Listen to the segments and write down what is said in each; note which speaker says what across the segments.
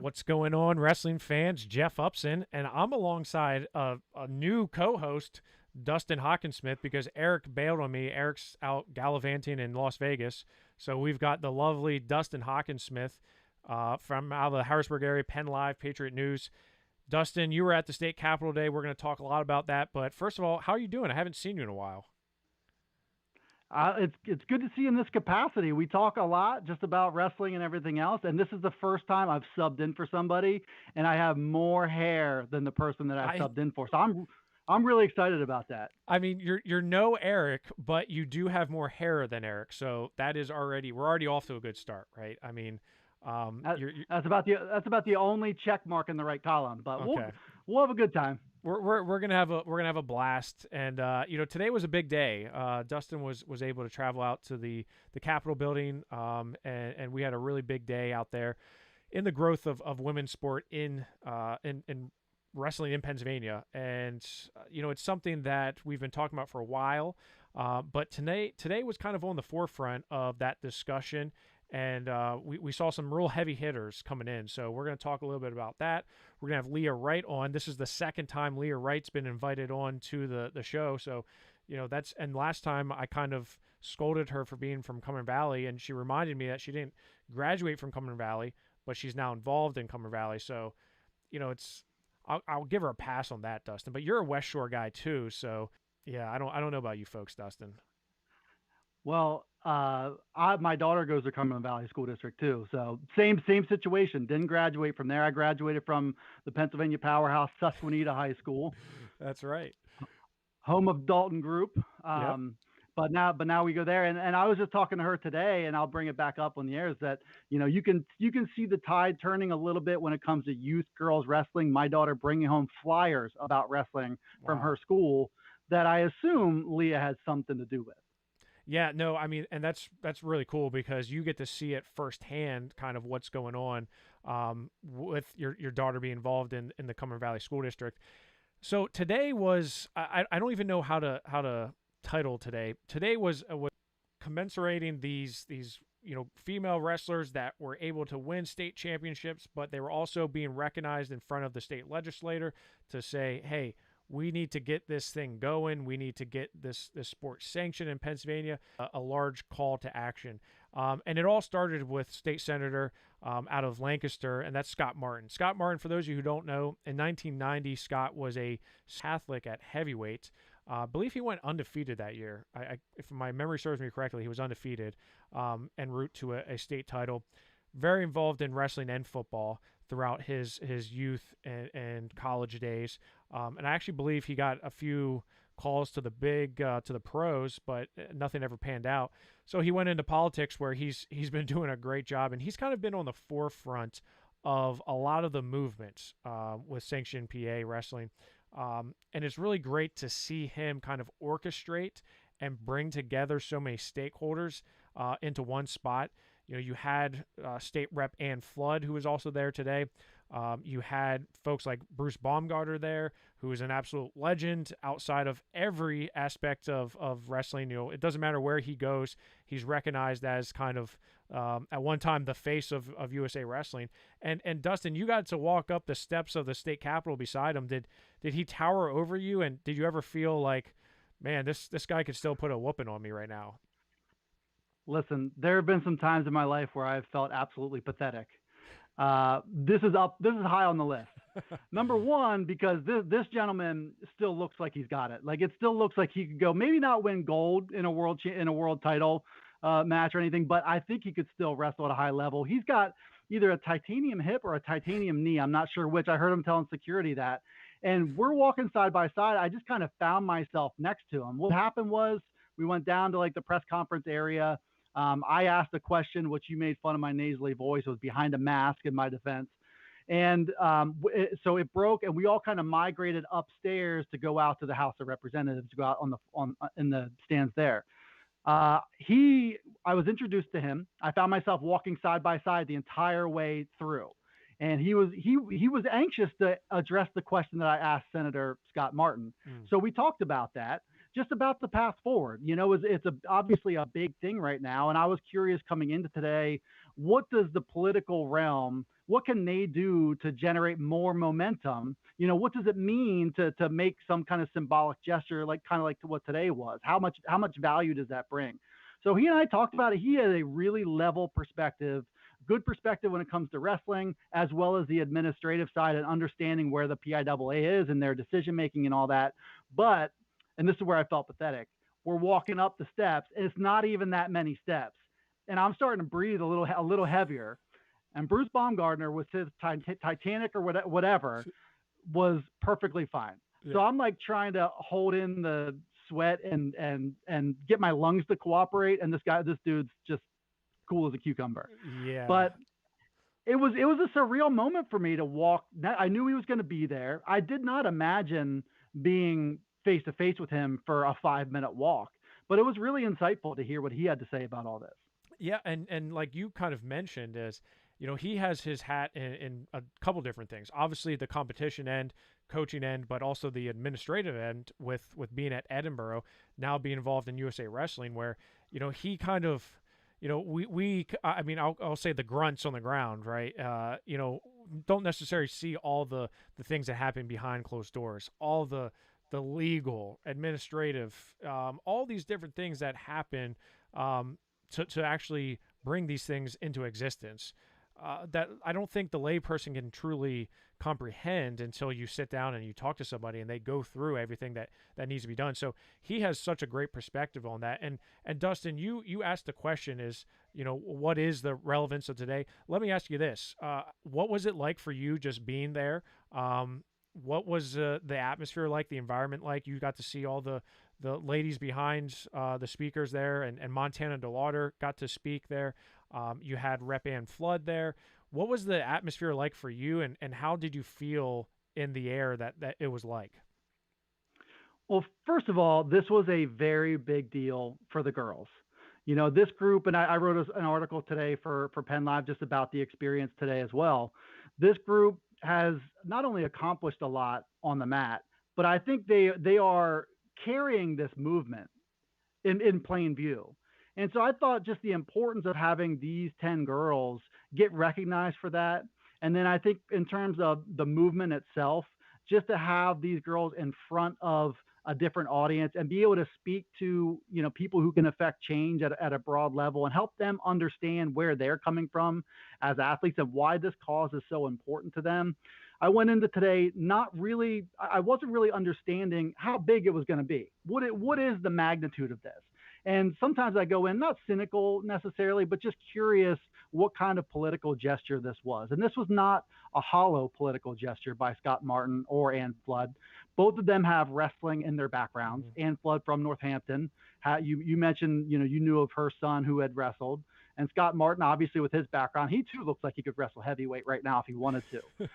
Speaker 1: What's going on, wrestling fans? Jeff Upson, and I'm alongside a new co-host, Dustin Hockensmith, because Eric bailed on me. Eric's out gallivanting in Las Vegas, so we've got the lovely Dustin Hockensmith from out of the Harrisburg area, Penn Live, Patriot News. Dustin, you were at the state capitol today. We're going to talk a lot about that, but first of all, how are you doing? I haven't seen you in a while.
Speaker 2: It's good to see you in this capacity. We talk a lot just about wrestling and everything else, and this is the first time I've subbed in for somebody, and I have more hair than the person that I subbed in for. So I'm really excited about that.
Speaker 1: I mean, you're no Eric, but you do have more hair than Eric, so that is we're already off to a good start, right? I mean,
Speaker 2: that's about the only check mark in the right column, but
Speaker 1: okay.
Speaker 2: we'll have a good time.
Speaker 1: We're gonna have a blast, and today was a big day. Dustin was able to travel out to the Capitol building, and we had a really big day out there in the growth of women's sport in wrestling in Pennsylvania, and it's something that we've been talking about for a while, but today was kind of on the forefront of that discussion. And we saw some real heavy hitters coming in. So we're going to talk a little bit about that. We're going to have Leah Wright on. This is the second time Leah Wright's been invited on to the show. So, and last time I kind of scolded her for being from Cumberland Valley, and she reminded me that she didn't graduate from Cumberland Valley, but she's now involved in Cumberland Valley. So, I'll give her a pass on that, Dustin. But you're a West Shore guy too. So, yeah, I don't know about you folks, Dustin.
Speaker 2: Well, my daughter goes to Cumberland Valley School District too. So same situation. Didn't graduate from there. I graduated from the Pennsylvania powerhouse Susquehanna High School.
Speaker 1: That's right.
Speaker 2: Home of Dalton Group.
Speaker 1: Yep.
Speaker 2: But now we go there. And I was just talking to her today, and I'll bring it back up on the air, is that, you can see the tide turning a little bit when it comes to youth girls wrestling. My daughter bringing home flyers about wrestling from her school that I assume Leah has something to do with.
Speaker 1: Yeah, no, I mean, and that's really cool because you get to see it firsthand, kind of what's going on with your daughter being involved in the Cumberland Valley School District. So today was I don't even know how to title today. Today was commensurating these female wrestlers that were able to win state championships, but they were also being recognized in front of the state legislator to say, hey, we need to get this thing going. We need to get this sport sanctioned in Pennsylvania, a large call to action. And it all started with state senator out of Lancaster, and that's Scott Martin. Scott Martin, for those of you who don't know, in 1990, Scott was a Catholic at heavyweight. I believe he went undefeated that year. If my memory serves me correctly, he was undefeated en route to a state title. Very involved in wrestling and football throughout his youth and college days. And I actually believe he got a few calls to the pros, but nothing ever panned out. So he went into politics, where he's been doing a great job, and he's kind of been on the forefront of a lot of the movements with sanctioned PA wrestling. And it's really great to see him kind of orchestrate and bring together so many stakeholders into one spot. You had State Rep Ann Flood, who was also there today. You had folks like Bruce Baumgarter there, who is an absolute legend outside of every aspect of wrestling. It doesn't matter where he goes, he's recognized as kind of at one time the face of USA Wrestling. And Dustin, you got to walk up the steps of the state capitol beside him. Did he tower over you? And did you ever feel like, man, this guy could still put a whooping on me right now?
Speaker 2: Listen, there have been some times in my life where I've felt absolutely pathetic. This is high on the list. Number one, because this gentleman still looks like he's got it. Like, it still looks like he could go, maybe not win gold in a world title match or anything, but I think he could still wrestle at a high level. He's got either a titanium hip or a titanium knee. I'm not sure which. I heard him telling security that. And we're walking side by side. I just kind of found myself next to him. What happened was, we went down to like the press conference area. I asked a question, which you made fun of my nasally voice. It was behind a mask, in my defense. And so it broke, and we all kind of migrated upstairs to go out to the House of Representatives, to go out in the stands there. I was introduced to him. I found myself walking side by side the entire way through. And he was anxious to address the question that I asked Senator Scott Martin. So we talked about that. Just about the path forward. It's obviously a big thing right now. And I was curious coming into today, what does the political realm, what can they do to generate more momentum? What does it mean to make some kind of symbolic gesture, like kind of like to what today was? How much value does that bring? So he and I talked about it. He had a really level perspective, good perspective when it comes to wrestling, as well as the administrative side and understanding where the PIAA is and their decision making and all that. But, and this is where I felt pathetic, we're walking up the steps, and it's not even that many steps, and I'm starting to breathe a little heavier. And Bruce Baumgartner with his Titanic or whatever was perfectly fine.
Speaker 1: Yeah.
Speaker 2: So I'm like trying to hold in the sweat and get my lungs to cooperate. And this dude's just cool as a cucumber.
Speaker 1: Yeah.
Speaker 2: But it was a surreal moment for me to walk. I knew he was going to be there. I did not imagine being face to face with him for a 5 minute walk, but it was really insightful to hear what he had to say about all this.
Speaker 1: Yeah, and like you kind of mentioned is, he has his hat in a couple different things. Obviously, the competition end, coaching end, but also the administrative end with being at Edinburgh, now being involved in USA Wrestling, where he kind of, I mean, I'll say the grunts on the ground, right? Don't necessarily see all the things that happen behind closed doors, all the legal, administrative, all these different things that happen. To actually bring these things into existence, that I don't think the layperson can truly comprehend until you sit down and you talk to somebody and they go through everything that needs to be done. So he has such a great perspective on that. And Dustin, you asked the question is, what is the relevance of today? Let me ask you this. What was it like for you just being there? What was the atmosphere like, the environment like? You got to see all the ladies behind the speakers there, and Montana DeLauder got to speak there. You had Rep Ann Flood there. What was the atmosphere like for you, and how did you feel in the air that it was like?
Speaker 2: Well, first of all, this was a very big deal for the girls. This group, and I wrote an article today for Penn Live just about the experience today as well. This group has not only accomplished a lot on the mat, but I think they are carrying this movement in plain view. And so I thought just the importance of having these 10 girls get recognized for that. And then I think in terms of the movement itself, just to have these girls in front of a different audience and be able to speak to, people who can affect change at a broad level and help them understand where they're coming from as athletes and why this cause is so important to them. I went into today I wasn't really understanding how big it was going to be. What is the magnitude of this? And sometimes I go in, not cynical necessarily, but just curious what kind of political gesture this was. And this was not a hollow political gesture by Scott Martin or Ann Flood. Both of them have wrestling in their backgrounds.
Speaker 1: Mm-hmm.
Speaker 2: Ann Flood from Northampton. You mentioned, you knew of her son who had wrestled. And Scott Martin, obviously with his background, he too looks like he could wrestle heavyweight right now if he wanted to.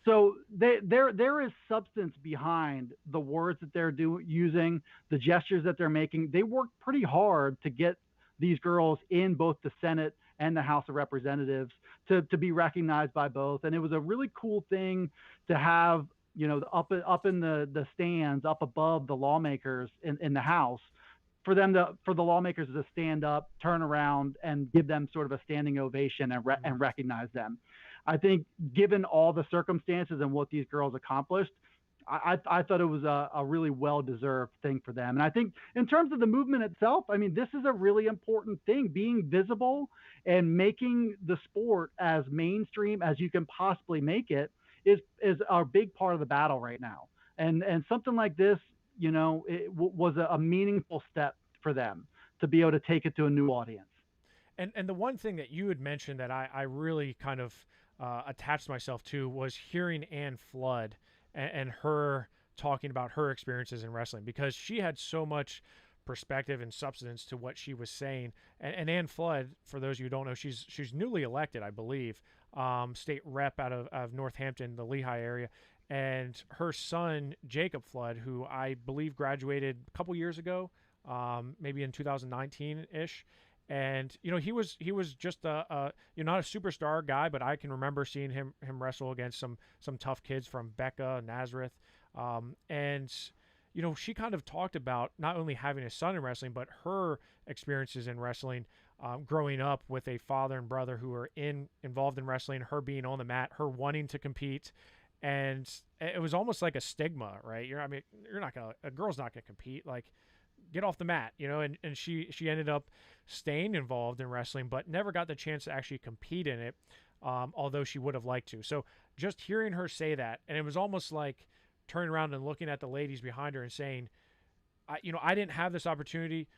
Speaker 2: So there is substance behind the words that they're using, the gestures that they're making. They work pretty hard to get these girls in both the Senate and the House of Representatives to be recognized by both. And it was a really cool thing to have, up in the stands, up above the lawmakers in the House, for the lawmakers to stand up, turn around, and give them sort of a standing ovation and recognize them. I think given all the circumstances and what these girls accomplished, I thought it was a really well-deserved thing for them. And I think in terms of the movement itself, I mean, this is a really important thing. Being visible and making the sport as mainstream as you can possibly make it is a big part of the battle right now. And something like this, was a meaningful step for them to be able to take it to a new audience.
Speaker 1: And the one thing that you had mentioned that I really kind of attached myself to was hearing Ann Flood and her talking about her experiences in wrestling, because she had so much perspective and substance to what she was saying. And Ann Flood, for those of you who don't know, she's newly elected, I believe, state rep out of Northampton, the Lehigh area. And her son, Jacob Flood, who I believe graduated a couple years ago, maybe in 2019-ish. And he was just not a superstar guy, but I can remember seeing him wrestle against some tough kids from Becca, Nazareth, and she kind of talked about not only having a son in wrestling, but her experiences in wrestling, growing up with a father and brother who were involved in wrestling, her being on the mat, her wanting to compete, and it was almost like a stigma, right? I mean, you're not gonna, a girl's not gonna compete, like get off the mat, and she ended up staying involved in wrestling, but never got the chance to actually compete in it, although she would have liked to. So just hearing her say that, and it was almost like turning around and looking at the ladies behind her and saying, I didn't have this opportunity.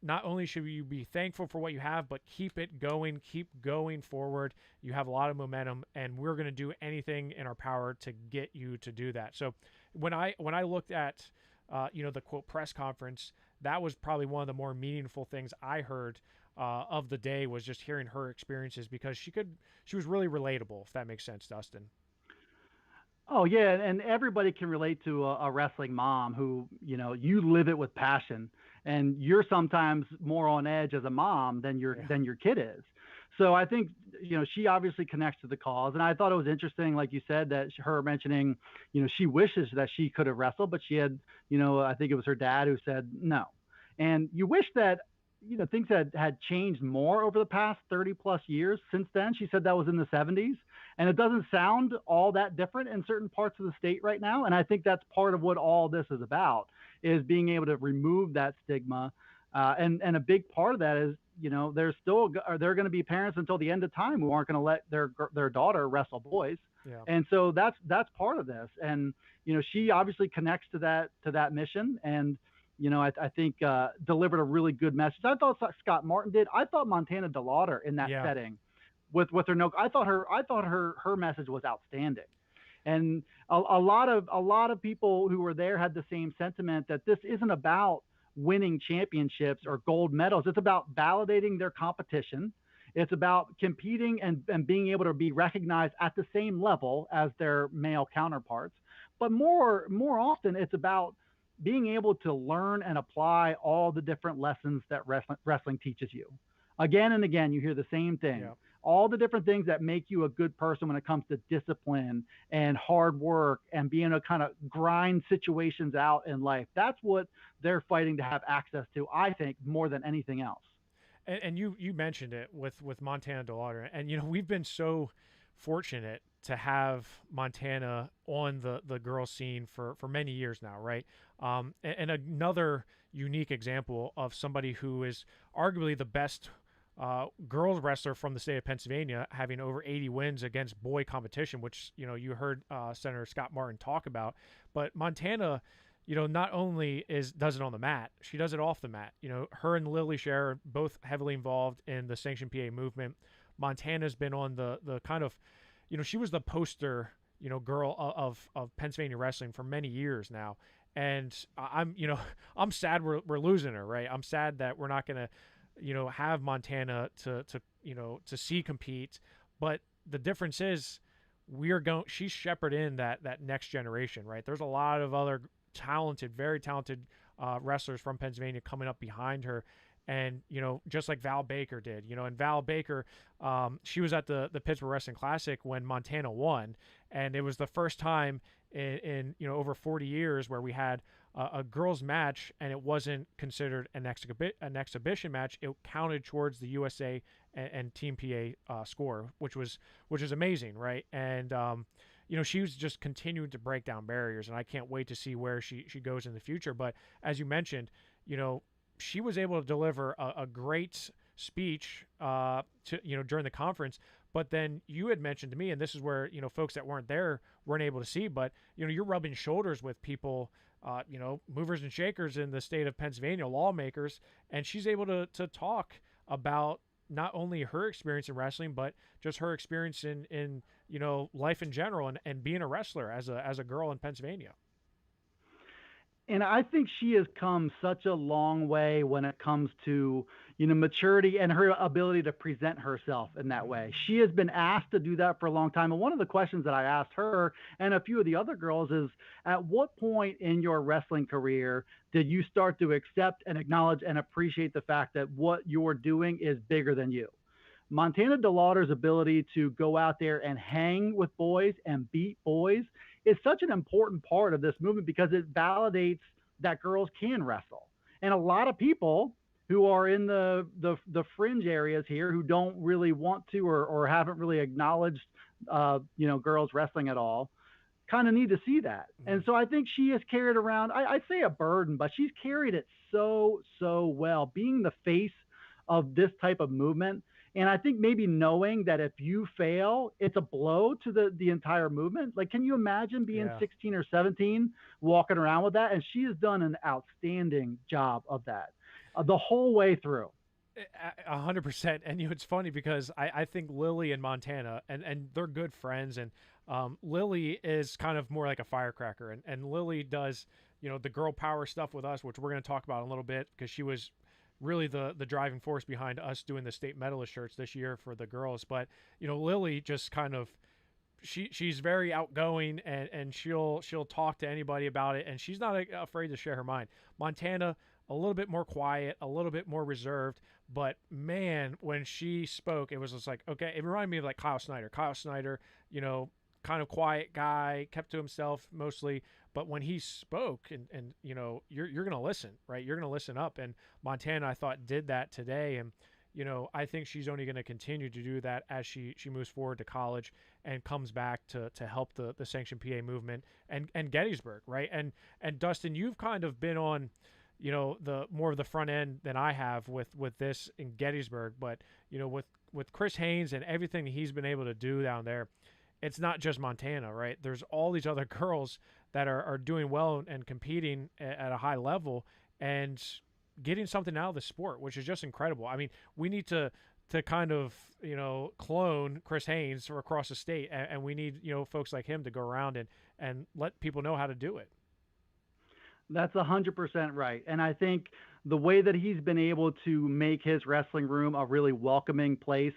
Speaker 1: Not only should you be thankful for what you have, but keep it going, keep going forward. You have a lot of momentum, and we're going to do anything in our power to get you to do that. So when I looked at the quote press conference, that was probably one of the more meaningful things I heard of the day, was just hearing her experiences, because she was really relatable, if that makes sense, Dustin.
Speaker 2: Oh yeah, and everybody can relate to a wrestling mom who, you live it with passion, and you're sometimes more on edge as a mom than your
Speaker 1: Yeah.
Speaker 2: than your kid is. So I think, she obviously connects to the cause, and I thought it was interesting, like you said, that her mentioning, she wishes that she could have wrestled, but she had, I think it was her dad who said no, and you wish that, things had changed more over the past 30 plus years since then. She said that was in the 70s, and it doesn't sound all that different in certain parts of the state right now. And I think that's part of what all this is about, is being able to remove that stigma. And a big part of that is, they're going to be parents until the end of time who aren't going to let their daughter wrestle boys.
Speaker 1: Yeah.
Speaker 2: And so that's part of this. And, she obviously connects to that mission. And, I think delivered a really good message. I thought Scott Martin did. I thought Montana DeLauder in that
Speaker 1: Yeah.
Speaker 2: setting with her no, I thought her message was outstanding. And a lot of people who were there had the same sentiment, that this isn't about winning championships or gold medals. It's about validating their competition. It's about competing and being able to be recognized at the same level as their male counterparts. But more often, it's about being able to learn and apply all the different lessons that wrestling teaches you. Again and again, you hear the same thing.
Speaker 1: Yeah.
Speaker 2: All the different things that make you a good person when it comes to discipline and hard work and being able to kind of grind situations out in life. That's what they're fighting to have access to, I think, more than anything else.
Speaker 1: And you mentioned it with Montana DeLauder, and we've been so fortunate to have Montana on the girls scene for many years now, right? And another unique example of somebody who is arguably the best girls wrestler from the state of Pennsylvania, having over 80 wins against boy competition, which you heard Senator Scott Martin talk about. But Montana, not only does it on the mat, she does it off the mat. Her and Lily Scher are both heavily involved in the sanctioned PA movement. Montana's been on the kind of, she was the poster, girl of Pennsylvania wrestling for many years now. And I'm sad we're losing her, right? I'm sad that we're not gonna, have Montana to see compete. But the difference is, she's shepherding that next generation, right? There's a lot of other very talented wrestlers from Pennsylvania coming up behind her. And, just like Val Baker did, and Val Baker, she was at the Pittsburgh Wrestling Classic when Montana won. And it was the first time in over 40 years where we had a girls match, and it wasn't considered an exhibition match. It counted towards the USA and Team PA score, which is amazing, right? And she was just continuing to break down barriers, and I can't wait to see where she goes in the future. But as you mentioned, she was able to deliver a great speech during the conference. But then you had mentioned to me, and this is where folks that weren't there weren't able to see, but you're rubbing shoulders with people, movers and shakers in the state of Pennsylvania, lawmakers, and she's able to talk about not only her experience in wrestling, but just her experience in life in general, and being a wrestler as a girl in Pennsylvania.
Speaker 2: And I think she has come such a long way when it comes to, maturity and her ability to present herself in that way. She has been asked to do that for a long time. And one of the questions that I asked her and a few of the other girls is, at what point in your wrestling career did you start to accept and acknowledge and appreciate the fact that what you're doing is bigger than you? Montana DeLauder's ability to go out there and hang with boys and beat boys is such an important part of this movement, because it validates that girls can wrestle. And a lot of people who are in the fringe areas here who don't really want to or haven't really acknowledged girls wrestling at all kind of need to see that.
Speaker 1: Mhm.
Speaker 2: And so I think she has carried around, I say a burden, but she's carried it so well, being the face of this type of movement. And I think maybe knowing that if you fail, it's a blow to the entire movement. Like, can you imagine being
Speaker 1: Yeah.
Speaker 2: 16 or 17 walking around with that? And she has done an outstanding job of that the whole way through.
Speaker 1: 100%. And it's funny because I think Lily and Montana, and they're good friends, and Lily is kind of more like a firecracker, and Lily does the girl power stuff with us, which we're going to talk about in a little bit, because she was really the driving force behind us doing the state medalist shirts this year for the girls. But Lily just kind of, she's very outgoing, and she'll talk to anybody about it, and she's not afraid to share her mind. Montana, a little bit more quiet, a little bit more reserved, but man, when she spoke, it was just like, okay, it reminded me of like Kyle Snyder. Kyle Snyder, kind of quiet guy, kept to himself mostly, but when he spoke, and you're gonna listen, right? You're gonna listen up, and Montana, I thought, did that today, and I think she's only going to continue to do that as she moves forward to college and comes back to help the Sanction PA movement and Gettysburg, right? And Dustin, you've kind of been on the more of the front end than I have with this in Gettysburg, but with Chris Haynes and everything he's been able to do down there, it's not just Montana, right? There's all these other girls that are doing well and competing at a high level and getting something out of the sport, which is just incredible. I mean, we need to kind of clone Chris Haynes from across the state, and we need folks like him to go around and let people know how to do it.
Speaker 2: That's 100% right. And I think the way that he's been able to make his wrestling room a really welcoming place,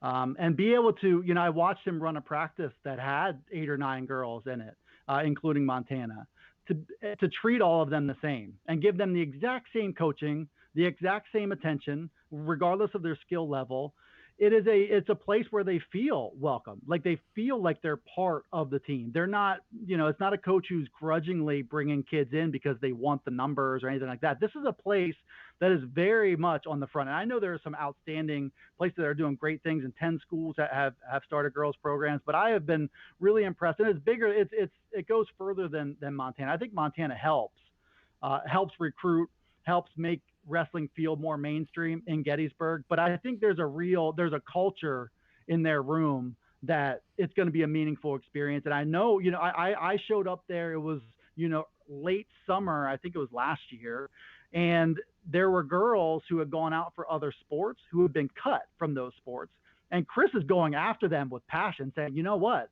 Speaker 2: and be able to, I watched him run a practice that had 8 or 9 girls in it, including Montana, to treat all of them the same and give them the exact same coaching, the exact same attention, regardless of their skill level. It's a place where they feel welcome, like they feel like they're part of the team. They're not, it's not a coach who's grudgingly bringing kids in because they want the numbers or anything like that. This is a place that is very much on the front. And I know there are some outstanding places that are doing great things, and 10 schools that have started girls programs, but I have been really impressed. And it's bigger. It goes further than Montana. I think Montana helps recruit, helps make wrestling feel more mainstream in Gettysburg. But I think there's a culture in their room that it's going to be a meaningful experience. And I know, I showed up there. It was, late summer. I think it was last year. And there were girls who had gone out for other sports who had been cut from those sports. And Chris is going after them with passion, saying, you know what?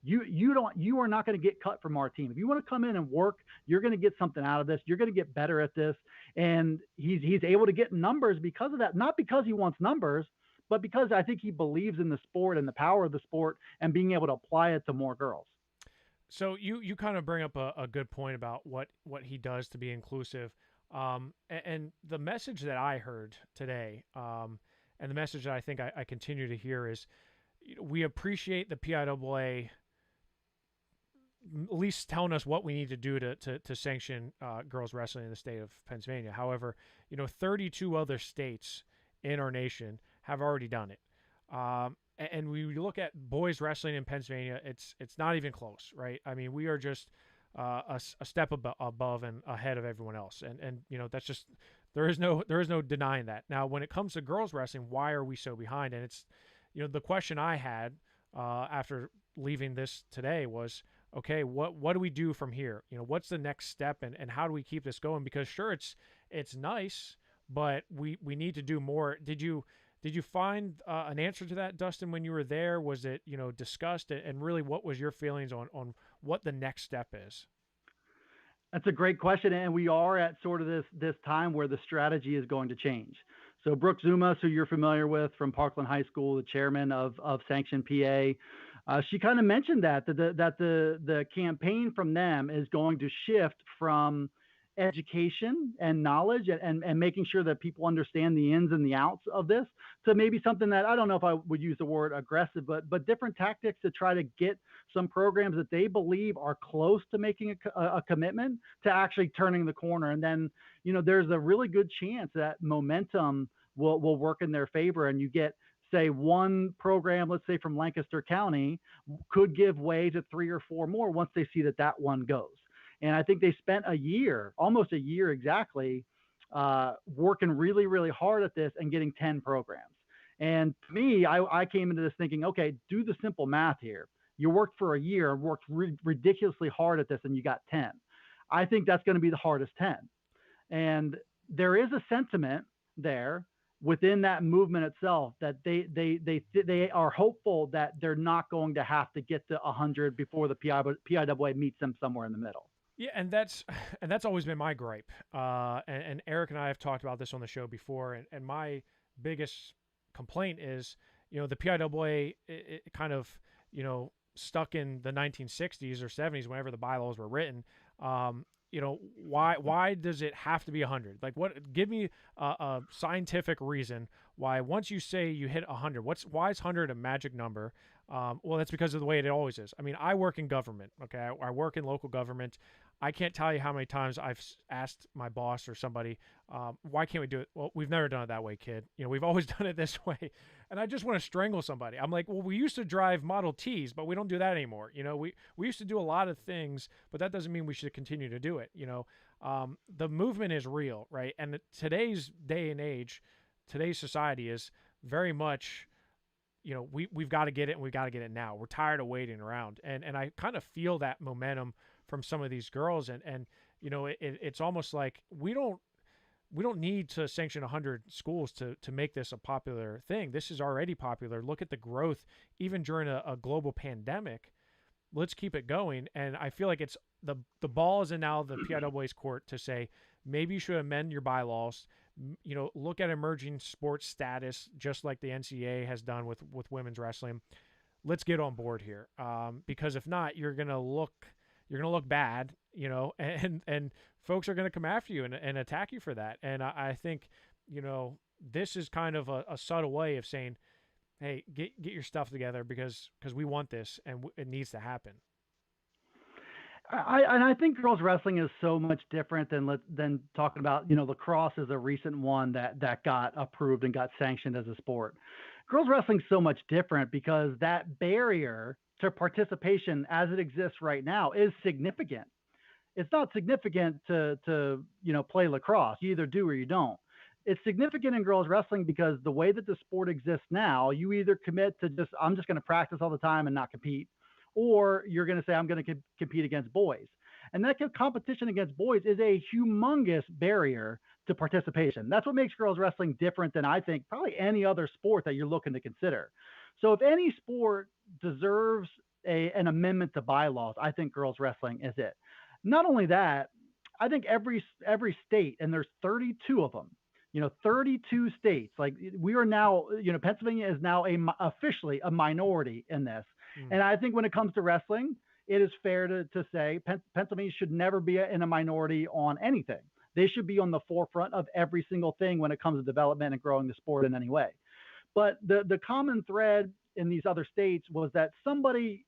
Speaker 2: You are not going to get cut from our team. If you want to come in and work, you're going to get something out of this. You're going to get better at this. And he's able to get numbers because of that, not because he wants numbers, but because I think he believes in the sport and the power of the sport and being able to apply it to more girls.
Speaker 1: So you kind of bring up a good point about what he does to be inclusive, and the message that I heard today, and the message that I think I continue to hear is, we appreciate the PIAA at least telling us what we need to do to sanction girls wrestling in the state of Pennsylvania. However, 32 other states in our nation have already done it. And we look at boys wrestling in Pennsylvania, it's not even close, right? I mean, we are just a step above and ahead of everyone else, and that's just, there is no denying that. Now, when it comes to girls wrestling, why are we so behind? And it's the question I had after leaving this today was, okay, what do we do from here? What's the next step, and how do we keep this going? Because sure, it's nice, but we need to do more. Did you find an answer to that, Dustin, when you were there? Was it discussed, and really, what was your feelings on what the next step is?
Speaker 2: That's a great question, and we are at sort of this time where the strategy is going to change. So Brooke Zumas, who you're familiar with from Parkland High School, the chairman of Sanction PA, she kind of mentioned that the campaign from them is going to shift from education and knowledge, and making sure that people understand the ins and the outs of this, to maybe something that, I don't know if I would use the word aggressive, but different tactics to try to get some programs that they believe are close to making a commitment to actually turning the corner. And then, there's a really good chance that momentum will work in their favor, and you get, say, one program, let's say from Lancaster County, could give way to three or four more once they see that one goes. And I think they spent a year, almost a year exactly, working really, really hard at this and getting 10 programs. And to me, I came into this thinking, okay, do the simple math here. You worked for a year and worked ridiculously hard at this, and you got 10. I think that's going to be the hardest 10. And there is a sentiment there within that movement itself that they are hopeful that they're not going to have to get to 100 before the PIAA meets them somewhere in the middle.
Speaker 1: Yeah, and that's always been my gripe. And Eric and I have talked about this on the show before, and my biggest complaint is, the PIAA it kind of, stuck in the 1960s or 70s whenever the bylaws were written. Why does it have to be 100? Like, what? Give me a scientific reason why once you say you hit 100, why is 100 a magic number? Well, that's because of the way it always is. I mean, I work in government. Okay, I work in local government. I can't tell you how many times I've asked my boss or somebody, why can't we do it? Well, we've never done it that way, kid. We've always done it this way. And I just want to strangle somebody. I'm like, well, we used to drive Model Ts, but we don't do that anymore. We used to do a lot of things, but that doesn't mean we should continue to do it. The movement is real, right? And today's day and age, today's society is very much, we've got to get it, and we've got to get it now. We're tired of waiting around. And I kind of feel that momentum from some of these girls. And it's almost like we don't need to sanction 100 schools to make this a popular thing. This is already popular. Look at the growth, even during a global pandemic. Let's keep it going. And I feel like it's the ball is in now the PIAA's court to say, maybe you should amend your bylaws. Look at emerging sports status, just like the NCAA has done with women's wrestling. Let's get on board here. Because if not, you're going to look bad, and folks are going to come after you and attack you for that. And I think, this is kind of a subtle way of saying, hey, get your stuff together because we want this, and it needs to happen.
Speaker 2: I think girls wrestling is so much different than talking about, lacrosse is a recent one that got approved and got sanctioned as a sport. Girls wrestling is so much different because that barrier to participation as it exists right now is significant. It's not significant to play lacrosse. You either do or you don't. It's significant in girls wrestling because the way that the sport exists now, you either commit to I'm just going to practice all the time and not compete, or you're going to say, I'm going to compete against boys. And that competition against boys is a humongous barrier to participation. That's what makes girls wrestling different than, I think, probably any other sport that you're looking to consider. So if any sport deserves an amendment to bylaws, I think girls wrestling is it. Not only that, I think every state, and there's 32 of them, 32 states, like we are now, Pennsylvania is now officially a minority in this. And I think when it comes to wrestling, it is fair to say Pennsylvania should never be in a minority on anything. They should be on the forefront of every single thing when it comes to development and growing the sport in any way. But the common thread in these other states was that somebody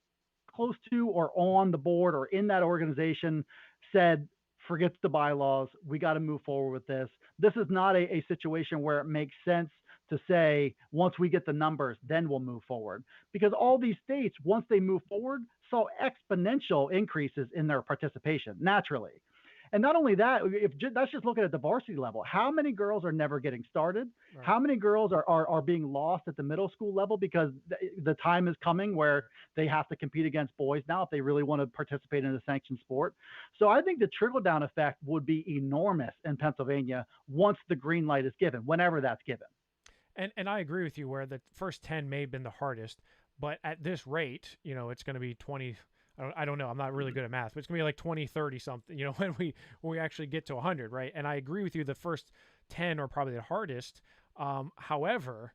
Speaker 2: close to or on the board or in that organization said, forget the bylaws. We got to move forward with this. This is not a situation where it makes sense to say, once we get the numbers, then we'll move forward. Because all these states, once they move forward, saw exponential increases in their participation naturally. And not only that, that's just looking at the varsity level. How many girls are never getting started? Right. How many girls are being lost at the middle school level because the time is coming where they have to compete against boys now if they really want to participate in a sanctioned sport? So I think the trickle-down effect would be enormous in Pennsylvania once the green light is given, whenever that's given.
Speaker 1: And I agree with you where the first 10 may have been the hardest, but at this rate, it's going to be 20 – I don't know. I'm not really good at math, but it's going to be like 20, 30 something, when we actually get to 100, right? And I agree with you. The first 10 are probably the hardest. However,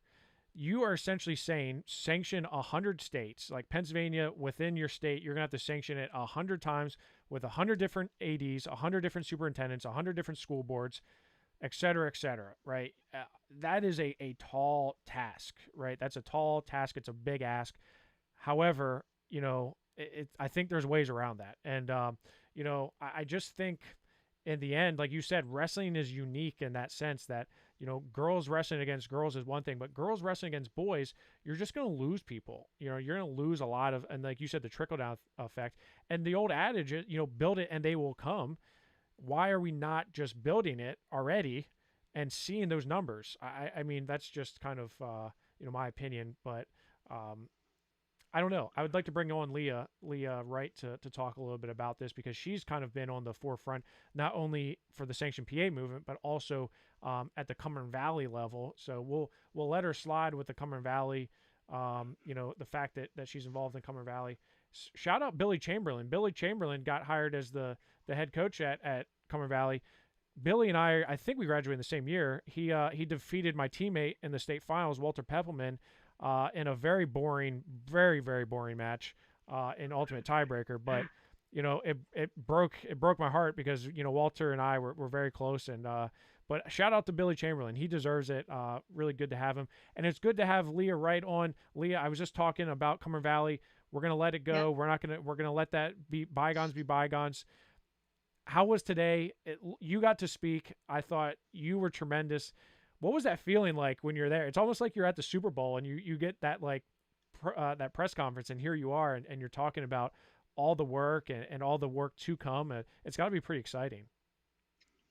Speaker 1: you are essentially saying sanction 100 states, like Pennsylvania within your state. You're going to have to sanction it 100 times with 100 different ADs, 100 different superintendents, 100 different school boards, et cetera, right? That is a tall task, right? That's a tall task. It's a big ask. However, I think there's ways around that. And, I just think in the end, like you said, wrestling is unique in that sense that, girls wrestling against girls is one thing, but girls wrestling against boys, you're just going to lose people. You're going to lose a lot of, and like you said, the trickle down effect. And the old adage, build it and they will come. Why are we not just building it already and seeing those numbers? I mean, that's just kind of, my opinion, but, I don't know. I would like to bring on Leah Wright to talk a little bit about this because she's kind of been on the forefront, not only for the Sanction PA movement, but also at the Cumberland Valley level. So we'll let her slide with the Cumberland Valley, the fact that she's involved in Cumberland Valley. Shout out Billy Chamberlain. Billy Chamberlain got hired as the head coach at Cumberland Valley. Billy and I think we graduated in the same year. He defeated my teammate in the state finals, Walter Peppelman, in a very boring, very, very boring match in ultimate tiebreaker. But, it broke my heart because, Walter and I were very close. And but shout out to Billy Chamberlain. He deserves it. Really good to have him. And it's good to have Leah Wright on. Leah, I was just talking about Cumberland Valley. We're going to let it go. Yeah. We're going to let that be bygones. How was today? You got to speak. I thought you were tremendous. What was that feeling like when you're there? It's almost like you're at the Super Bowl and you get that that press conference and here you are and you're talking about all the work and all the work to come. It's got to be pretty exciting.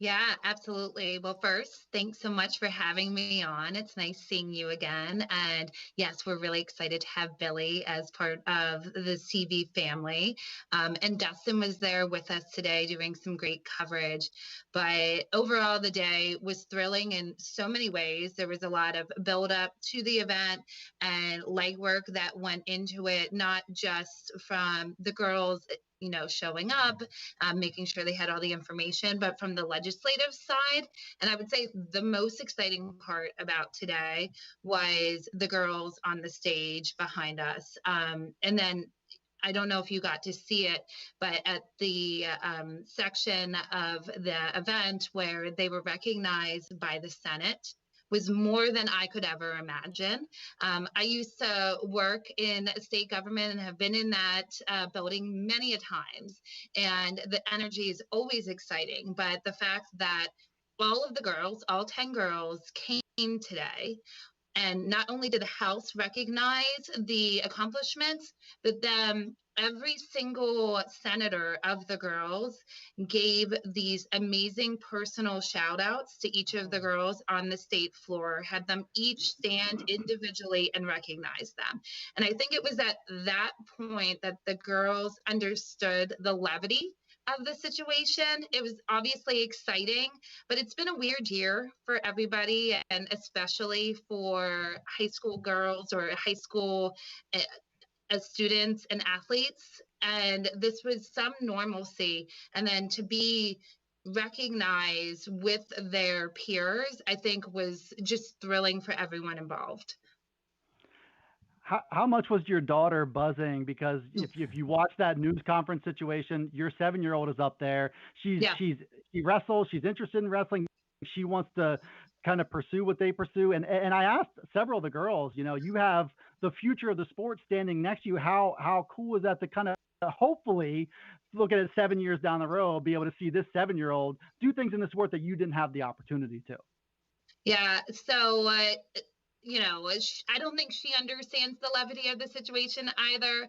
Speaker 3: Yeah, absolutely. Well, first, thanks so much for having me on. It's nice seeing you again. And yes, we're really excited to have Billy as part of the CV family. And Dustin was there with us today doing some great coverage. But overall, the day was thrilling in so many ways. There was a lot of build up to the event and legwork that went into it, not just from the girls showing up, making sure they had all the information, but from the legislative side. And I would say the most exciting part about today was the girls on the stage behind us. And then I don't know if you got to see it, but at the section of the event where they were recognized by the Senate, was more than I could ever imagine. I used to work in state government and have been in that building many a times. And the energy is always exciting. But the fact that all of the girls, all 10 girls came today, and not only did the House recognize the accomplishments, but then every single senator of the girls gave these amazing personal shout outs to each of the girls on the state floor, had them each stand individually and recognize them. And I think it was at that point that the girls understood the levity of the situation. It was obviously exciting, but it's been a weird year for everybody, and especially for high school girls or high school as students and athletes. And this was some normalcy. And then to be recognized with their peers, I think was just thrilling for everyone involved.
Speaker 2: How much was your daughter buzzing? Because if you watch that news conference situation, your 7-year-old is up there. She wrestles. She's interested in wrestling. She wants to kind of pursue what they pursue. And I asked several of the girls, you have the future of the sport standing next to you. How cool is that to kind of hopefully look at it 7 years down the road, be able to see this 7-year-old do things in the sport that you didn't have the opportunity to?
Speaker 3: Yeah. So, I don't think she understands the levity of the situation either.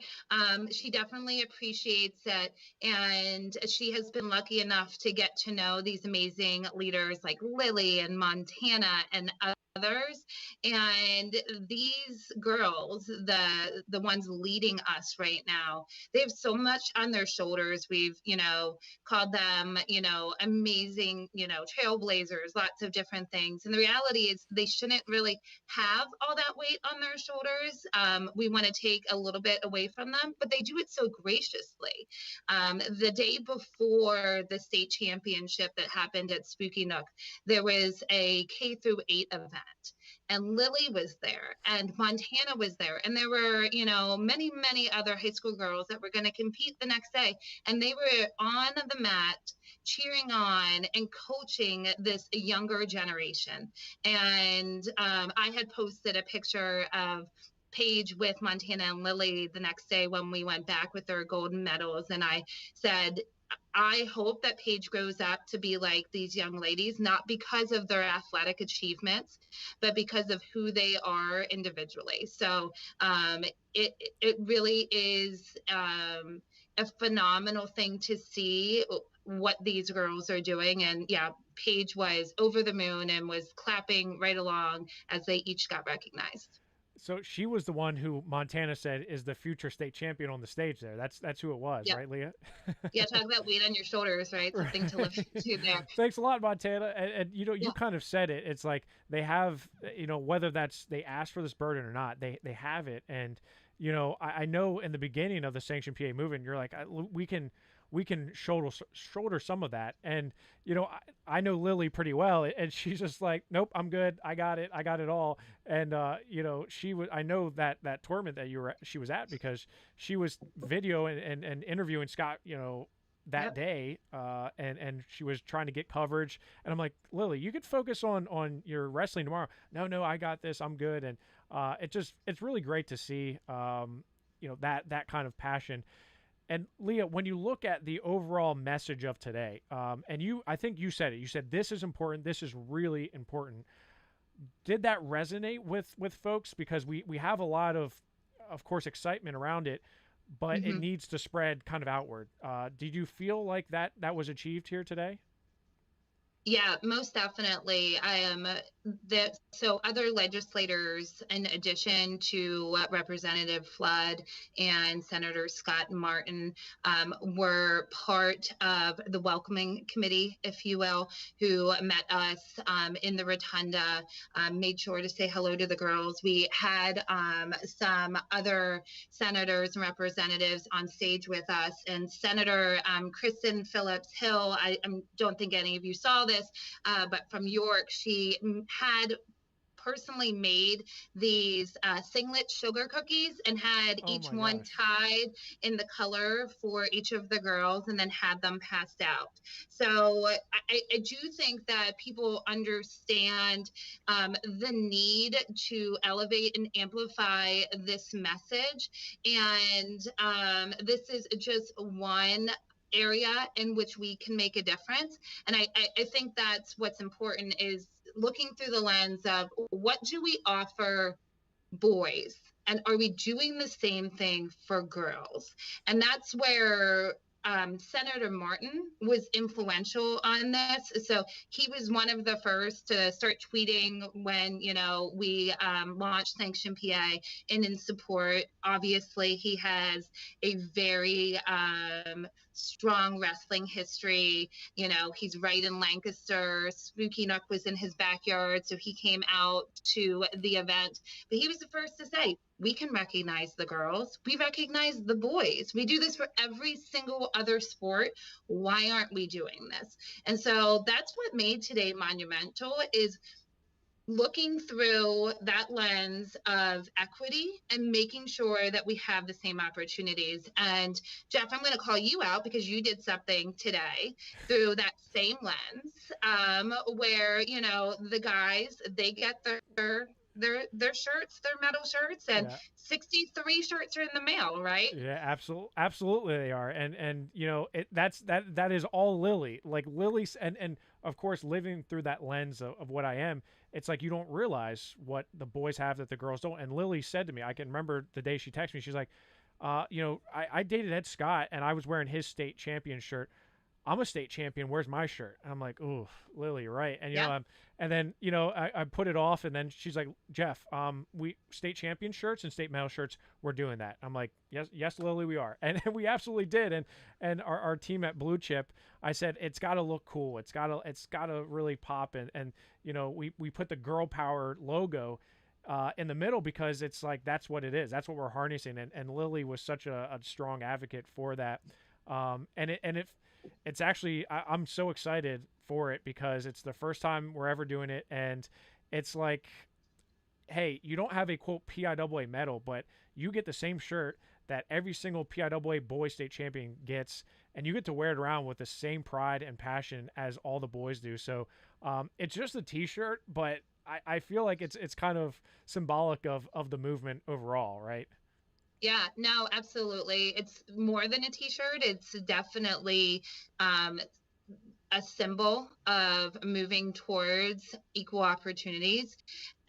Speaker 3: She definitely appreciates it. And she has been lucky enough to get to know these amazing leaders like Lily and Montana and others. And these girls, the ones leading us right now, they have so much on their shoulders. We've, called them, amazing, trailblazers, lots of different things. And the reality is they shouldn't really have all that weight on their shoulders. We want to take a little bit away from them, but they do it so graciously. The day before the state championship that happened at Spooky Nook, there was a K through 8 event. and Lily was there, and Montana was there, and there were, you know, many, many other high school girls that were going to compete the next day, and they were on the mat cheering on and coaching this younger generation. And I had posted a picture of Paige with Montana and Lily the next day when we went back with their golden medals. And I said, I hope that Paige grows up to be like these young ladies, not because of their athletic achievements, but because of who they are individually. So it really is a phenomenal thing to see what these girls are doing. And yeah, Paige was over the moon and was clapping right along as they each got recognized.
Speaker 1: So she was the one who Montana said is the future state champion on the stage there. That's who it was,
Speaker 3: Yep.
Speaker 1: right, Leah?
Speaker 3: Yeah, talk about weight on your shoulders, right? Something to live to there.
Speaker 1: Thanks a lot, Montana. And you know, you kind of said it. It's like they have, you know, whether that's they asked for this burden or not, they have it. And you know, I know in the beginning of the Sanction PA movement, you're like, we can shoulder some of that. And you know, I know Lily pretty well, and she's just like, nope, I'm good, I got it all. And you know, I know that tournament that she was at, because she was video and interviewing Scott, you know, that day, and she was trying to get coverage, and I'm like, Lily, you could focus on your wrestling tomorrow. No, I got this, I'm good. And it's really great to see, you know, that kind of passion. And Leah, when you look at the overall message of today, and I think you said it. You said this is important. This is really important. Did that resonate with folks? Because we have a lot of course, excitement around it, but it needs to spread kind of outward. Did you feel like that was achieved here today?
Speaker 3: Yeah, most definitely. So other legislators, in addition to Representative Flood and Senator Scott Martin, were part of the welcoming committee, if you will, who met us in the rotunda, made sure to say hello to the girls. We had some other senators and representatives on stage with us, and Senator Kristen Phillips Hill, I don't think any of you saw this, but from York, she had personally made these singlet sugar cookies and had each one tied in the color for each of the girls, and then had them passed out. So I do think that people understand the need to elevate and amplify this message, and this is just one area in which we can make a difference. And I think that's what's important, is looking through the lens of what do we offer boys, and are we doing the same thing for girls? And that's where Senator Martin was influential on this. So he was one of the first to start tweeting when, you know, we launched Sanction PA, and in support. Obviously, he has a very strong wrestling history. You know, he's right in Lancaster. Spooky Nook was in his backyard, so he came out to the event. But he was the first to say, we can recognize the girls. We recognize the boys. We do this for every single other sport. Why aren't we doing this? And so that's what made today monumental, is looking through that lens of equity and making sure that we have the same opportunities. And Jeff, I'm going to call you out because you did something today through that same lens, where, you know, the guys, they get their shirts, their medal shirts, and 63 shirts are in the mail, right?
Speaker 1: Yeah, absolutely they are. And you know, that is all Lily. Like Lily's, and of course, living through that lens of what I am, it's like you don't realize what the boys have that the girls don't. And Lily said to me, I can remember the day she texted me, she's like, you know, I dated Ed Scott and I was wearing his state champion shirt. I'm a state champion. Where's my shirt? And I'm like, ooh, Lily, you're right. And, you know, and then, you know, I put it off, and then she's like, Jeff, we state champion shirts and state medal shirts, we're doing that. I'm like, yes, Lily, we are. And we absolutely did. And our team at Blue Chip, I said, it's got to look cool. It's got to really pop. And, you know, we put the girl power logo in the middle, because it's like, that's what it is. That's what we're harnessing. And Lily was such a strong advocate for that. It's actually, I'm so excited for it, because it's the first time we're ever doing it. And it's like, hey, you don't have a quote PIAA medal, but you get the same shirt that every single PIAA boys state champion gets, and you get to wear it around with the same pride and passion as all the boys do. So it's just a T-shirt, but I feel like it's kind of symbolic of the movement overall, right?
Speaker 3: Yeah, no, absolutely. It's more than a t-shirt. It's definitely um, a symbol of moving towards equal opportunities.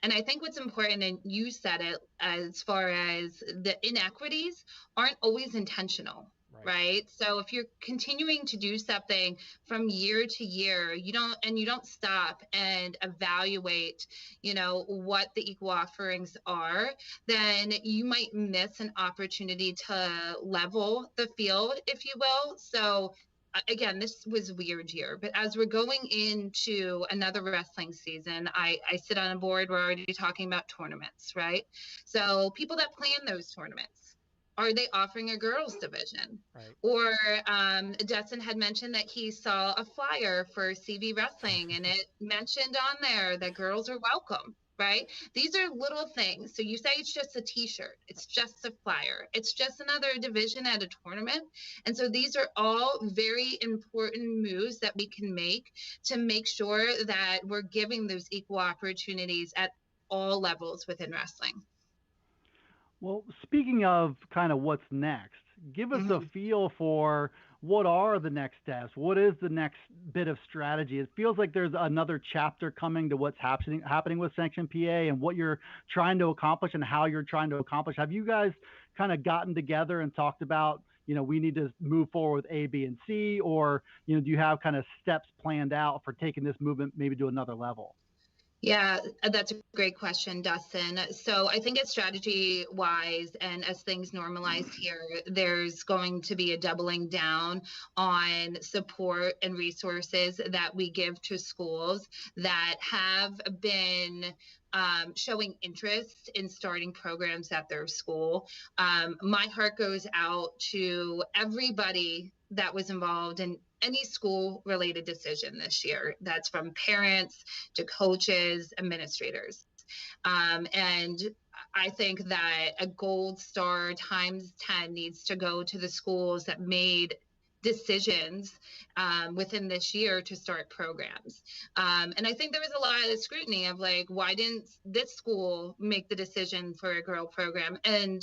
Speaker 3: And I think what's important, and you said it, as far as the inequities aren't always intentional,
Speaker 1: Right.
Speaker 3: right? So if you're continuing to do something from year to year, you don't stop and evaluate, what the equal offerings are, then you might miss an opportunity to level the field, if you will. So again, this was a weird year, but as we're going into another wrestling season, I sit on a board. We're already talking about tournaments, right? So people that plan those tournaments, are they offering a girls division?
Speaker 1: Right.
Speaker 3: Or Dustin had mentioned that he saw a flyer for CV wrestling, and it mentioned on there that girls are welcome, right? These are little things. So you say it's just a t-shirt, it's just a flyer, it's just another division at a tournament. And so these are all very important moves that we can make to make sure that we're giving those equal opportunities at all levels within wrestling.
Speaker 2: Well, speaking of kind of what's next, give us a
Speaker 3: Mm-hmm.
Speaker 2: feel for what are the next steps? What is the next bit of strategy? It feels like there's another chapter coming to what's happening with Sanction PA and what you're trying to accomplish and how you're trying to accomplish. Have you guys kind of gotten together and talked about, we need to move forward with A, B, and C, or do you have kind of steps planned out for taking this movement maybe to another level?
Speaker 3: Yeah, that's a great question, Dustin. So I think it's strategy wise, and as things normalize here, there's going to be a doubling down on support and resources that we give to schools that have been showing interest in starting programs at their school. My heart goes out to everybody that was involved in any school related decision this year. That's from parents to coaches, administrators. And I think that a gold star times 10 needs to go to the schools that made decisions within this year to start programs. And I think there was a lot of scrutiny of like, why didn't this school make the decision for a girl program? And,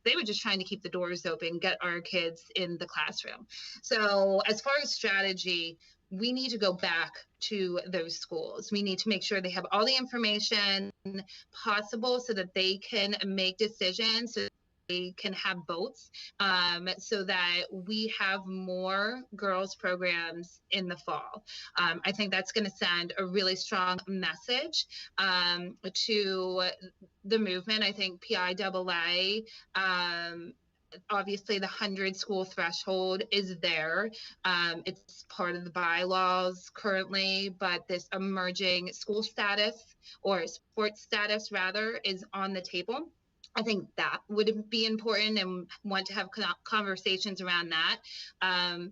Speaker 3: they were just trying to keep the doors open, get our kids in the classroom. So as far as strategy, we need to go back to those schools. We need to make sure they have all the information possible so that they can make decisions, so they can have votes, so that we have more girls programs in the fall. I think that's going to send a really strong message to the movement. I think PIAA, obviously the 100 school threshold is there. It's part of the bylaws currently, but this emerging school status, or sports status rather, is on the table. I think that would be important, and want to have conversations around that,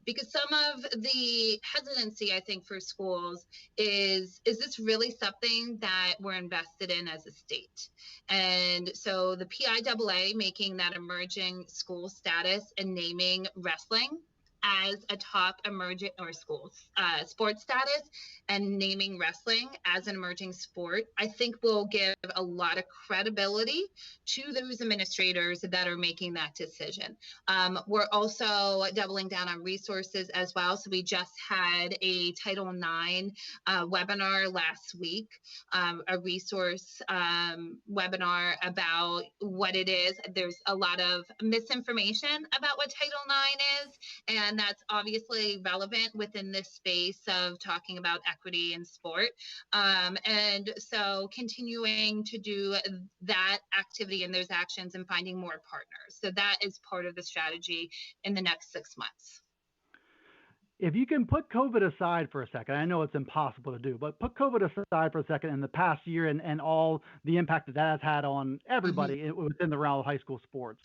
Speaker 3: because some of the hesitancy, I think, for schools is this really something that we're invested in as a state? And so the PIAA making that emerging school status and naming wrestling as a top emerging or schools sports status, and naming wrestling as an emerging sport, I think will give a lot of credibility to those administrators that are making that decision. We're also doubling down on resources as well. So we just had a Title IX webinar last week, a resource webinar about what it is. There's a lot of misinformation about what Title IX is, and that's obviously relevant within this space of talking about equity in sport. And so continuing to do that activity and those actions and finding more partners. So that is part of the strategy in the next 6 months.
Speaker 2: If you can put COVID aside for a second, I know it's impossible to do, but put COVID aside for a second in the past year and all the impact that that has had on everybody within the realm of high school sports.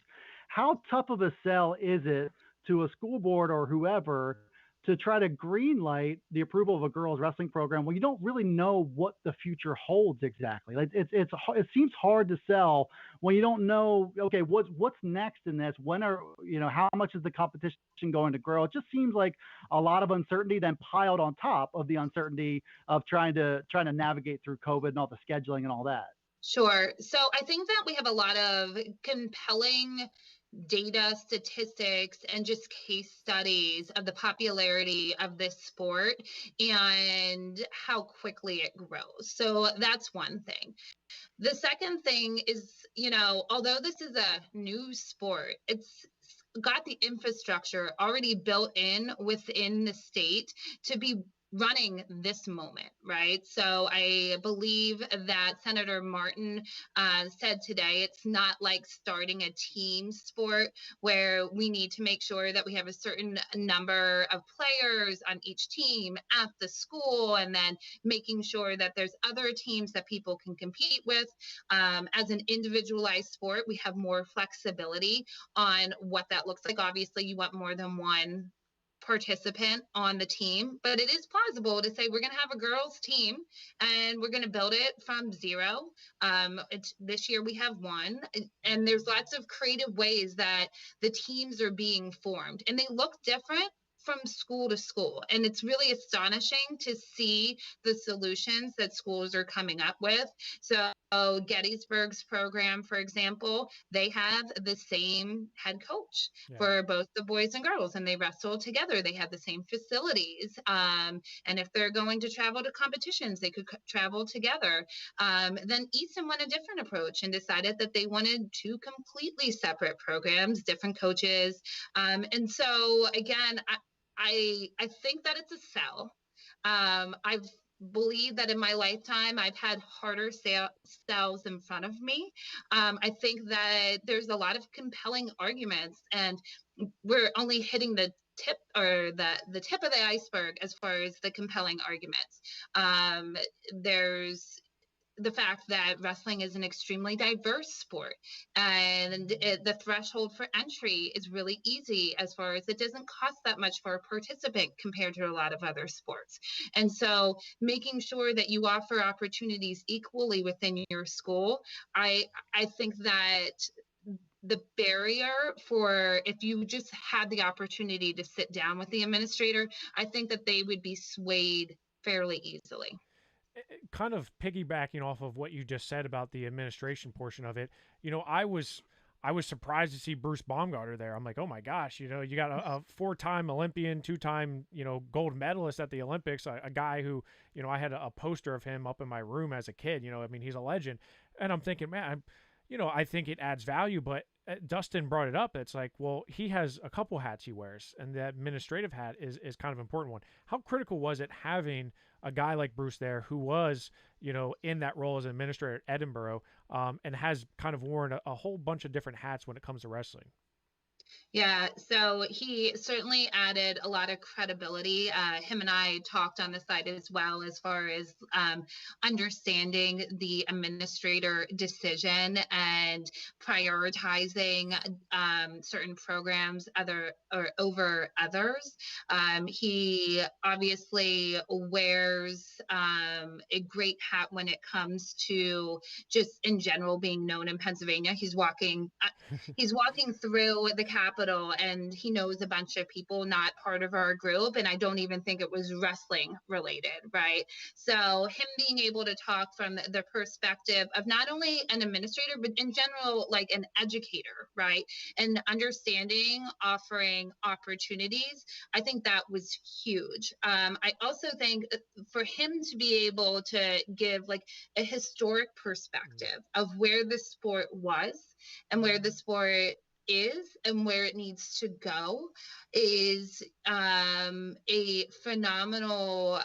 Speaker 2: How tough of a sell is it to a school board or whoever to try to green light the approval of a girls wrestling program when you don't really know what the future holds exactly. Like it seems hard to sell when you don't know, okay, what's next in this? When are, how much is the competition going to grow? It just seems like a lot of uncertainty then piled on top of the uncertainty of trying to navigate through COVID and all the scheduling and all that.
Speaker 3: Sure. So I think that we have a lot of compelling data, statistics, and just case studies of the popularity of this sport and how quickly it grows. So that's one thing. The second thing is, although this is a new sport, it's got the infrastructure already built in within the state to be running this moment, right? So I believe that Senator Martin said today, it's not like starting a team sport where we need to make sure that we have a certain number of players on each team at the school, and then making sure that there's other teams that people can compete with. As an individualized sport, we have more flexibility on what that looks like. Obviously, you want more than one participant on the team, but it is plausible to say we're going to have a girls team and we're going to build it from zero. This year we have one, and there's lots of creative ways that the teams are being formed, and they look different from school to school. And it's really astonishing to see the solutions that schools are coming up with. So Gettysburg's program, for example, they have the same head coach for both the boys and girls, and they wrestle together. They have the same facilities. And if they're going to travel to competitions, they could travel together. Then Easton went a different approach and decided that they wanted two completely separate programs, different coaches. And so again, I think that it's a sell. I've believe that in my lifetime I've had harder sales in front of me. I think that there's a lot of compelling arguments, and we're only hitting the tip or the tip of the iceberg as far as the compelling arguments. There's the fact that wrestling is an extremely diverse sport, and the threshold for entry is really easy as far as it doesn't cost that much for a participant compared to a lot of other sports. And so making sure that you offer opportunities equally within your school, I think that the barrier for, if you just had the opportunity to sit down with the administrator, I think that they would be swayed fairly easily.
Speaker 1: Kind of piggybacking off of what you just said about the administration portion of it, I was surprised to see Bruce Baumgartner there. I'm like, oh my gosh, you got a 4-time Olympian, 2-time, gold medalist at the Olympics, a guy who, I had a poster of him up in my room as a kid. I mean, he's a legend. And I'm thinking, man, I think it adds value, but Dustin brought it up. It's like, well, he has a couple hats he wears, and the administrative hat is kind of an important one. How critical was it having a guy like Bruce there who was, in that role as an administrator at Edinburgh, and has kind of worn a whole bunch of different hats when it comes to wrestling?
Speaker 3: Yeah, so he certainly added a lot of credibility. Him and I talked on the side as well as far as understanding the administrator decision and prioritizing certain programs over others. He obviously wears a great hat when it comes to just in general being known in Pennsylvania. He's walking through the Capitol, and he knows a bunch of people not part of our group, and I don't even think it was wrestling related, right? So him being able to talk from the perspective of not only an administrator, but in general, like an educator, right? And understanding, offering opportunities, I think that was huge. I also think for him to be able to give like a historic perspective of where the sport was and where the sport is and where it needs to go is a phenomenal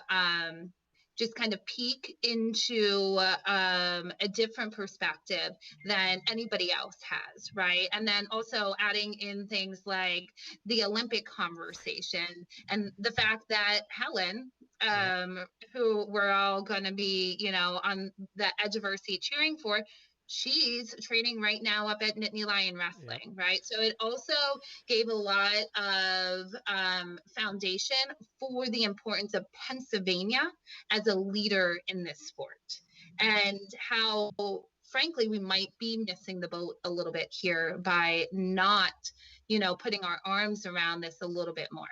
Speaker 3: just kind of peek into a different perspective than anybody else has, right? And then also adding in things like the Olympic conversation and the fact that Helen, who we're all going to be, on the edge of our seat cheering for, she's training right now up at Nittany Lion Wrestling, right? So it also gave a lot of foundation for the importance of Pennsylvania as a leader in this sport, and how, frankly, we might be missing the boat a little bit here by not, putting our arms around this a little bit more.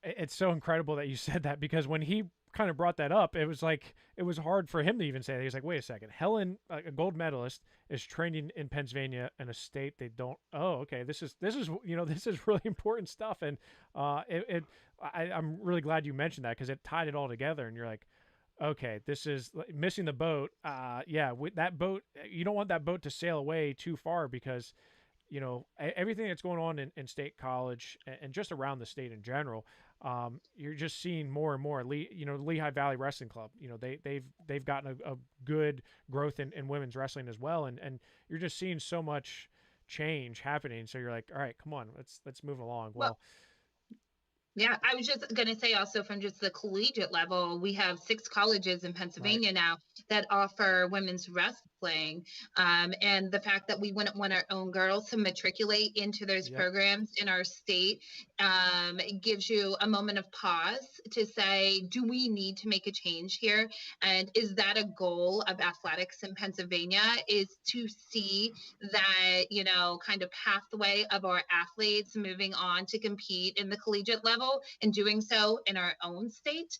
Speaker 1: It's so incredible that you said that, because when he kind of brought that up, it was like it was hard for him to even say that. He was like, wait a second, Helen, a gold medalist, is training in Pennsylvania, in a state they don't. Oh, okay, this is this is really important stuff. And I'm really glad you mentioned that, because it tied it all together. And you're like, okay, this is missing the boat. Yeah, with that boat, you don't want that boat to sail away too far, because everything that's going on in state college and just around the state in general, you're just seeing more and more. Lehigh Valley Wrestling Club, they've gotten a good growth in women's wrestling as well, and you're just seeing so much change happening. So you're like, all right, come on, let's move along. Well,
Speaker 3: yeah, I was just going to say also, from just the collegiate level, we have 6 colleges in Pennsylvania now that offer women's wrestling. And the fact that we wouldn't want our own girls to matriculate into those programs in our state gives you a moment of pause to say, do we need to make a change here? And is that a goal of athletics in Pennsylvania, is to see that, kind of pathway of our athletes moving on to compete in the collegiate level, and doing so in our own state.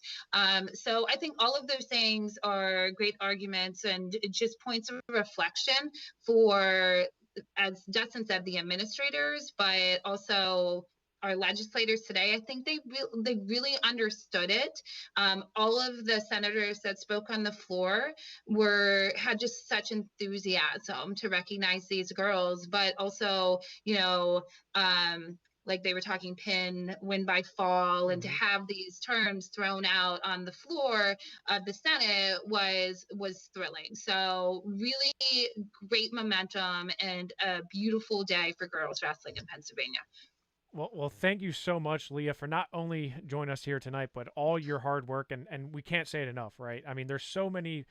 Speaker 3: So I think all of those things are great arguments, and just points of reflection for, as Dustin said, the administrators, but also our legislators today. I think they really understood it. All of the senators that spoke on the floor had just such enthusiasm to recognize these girls, but also, like they were talking pin, win by fall, and to have these terms thrown out on the floor of the Senate was thrilling. So really great momentum, and a beautiful day for girls wrestling in Pennsylvania.
Speaker 1: Well, thank you so much, Leah, for not only joining us here tonight, but all your hard work. And we can't say it enough, right? I mean, there's so many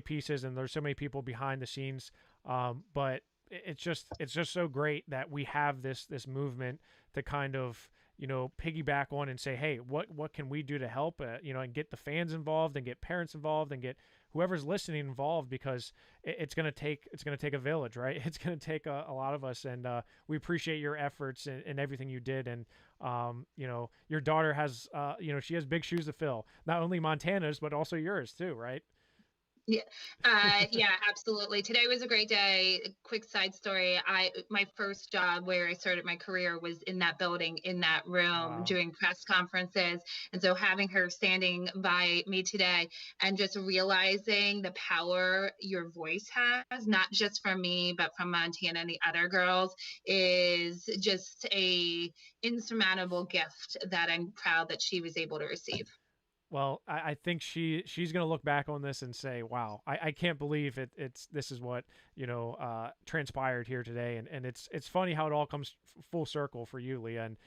Speaker 1: pieces, and there's so many people behind the scenes. But it's just so great that we have this movement to kind of piggyback on and say, hey, what can we do to help? And get the fans involved, and get parents involved, and get whoever's listening involved, because it's gonna take a village, right? It's gonna take a lot of us, and we appreciate your efforts and everything you did. And your daughter has she has big shoes to fill, not only Montana's but also yours too, right?
Speaker 3: Yeah, absolutely. Today was a great day. Quick side story. My first job where I started my career was in that building, in that room, doing press conferences. And so having her standing by me today, and just realizing the power your voice has, not just from me, but from Montana and the other girls, is just a insurmountable gift that I'm proud that she was able to receive.
Speaker 1: Well, I think she's going to look back on this and say, wow, I can't believe this is what, transpired here today. And it's funny how it all comes full circle for you, Leah. And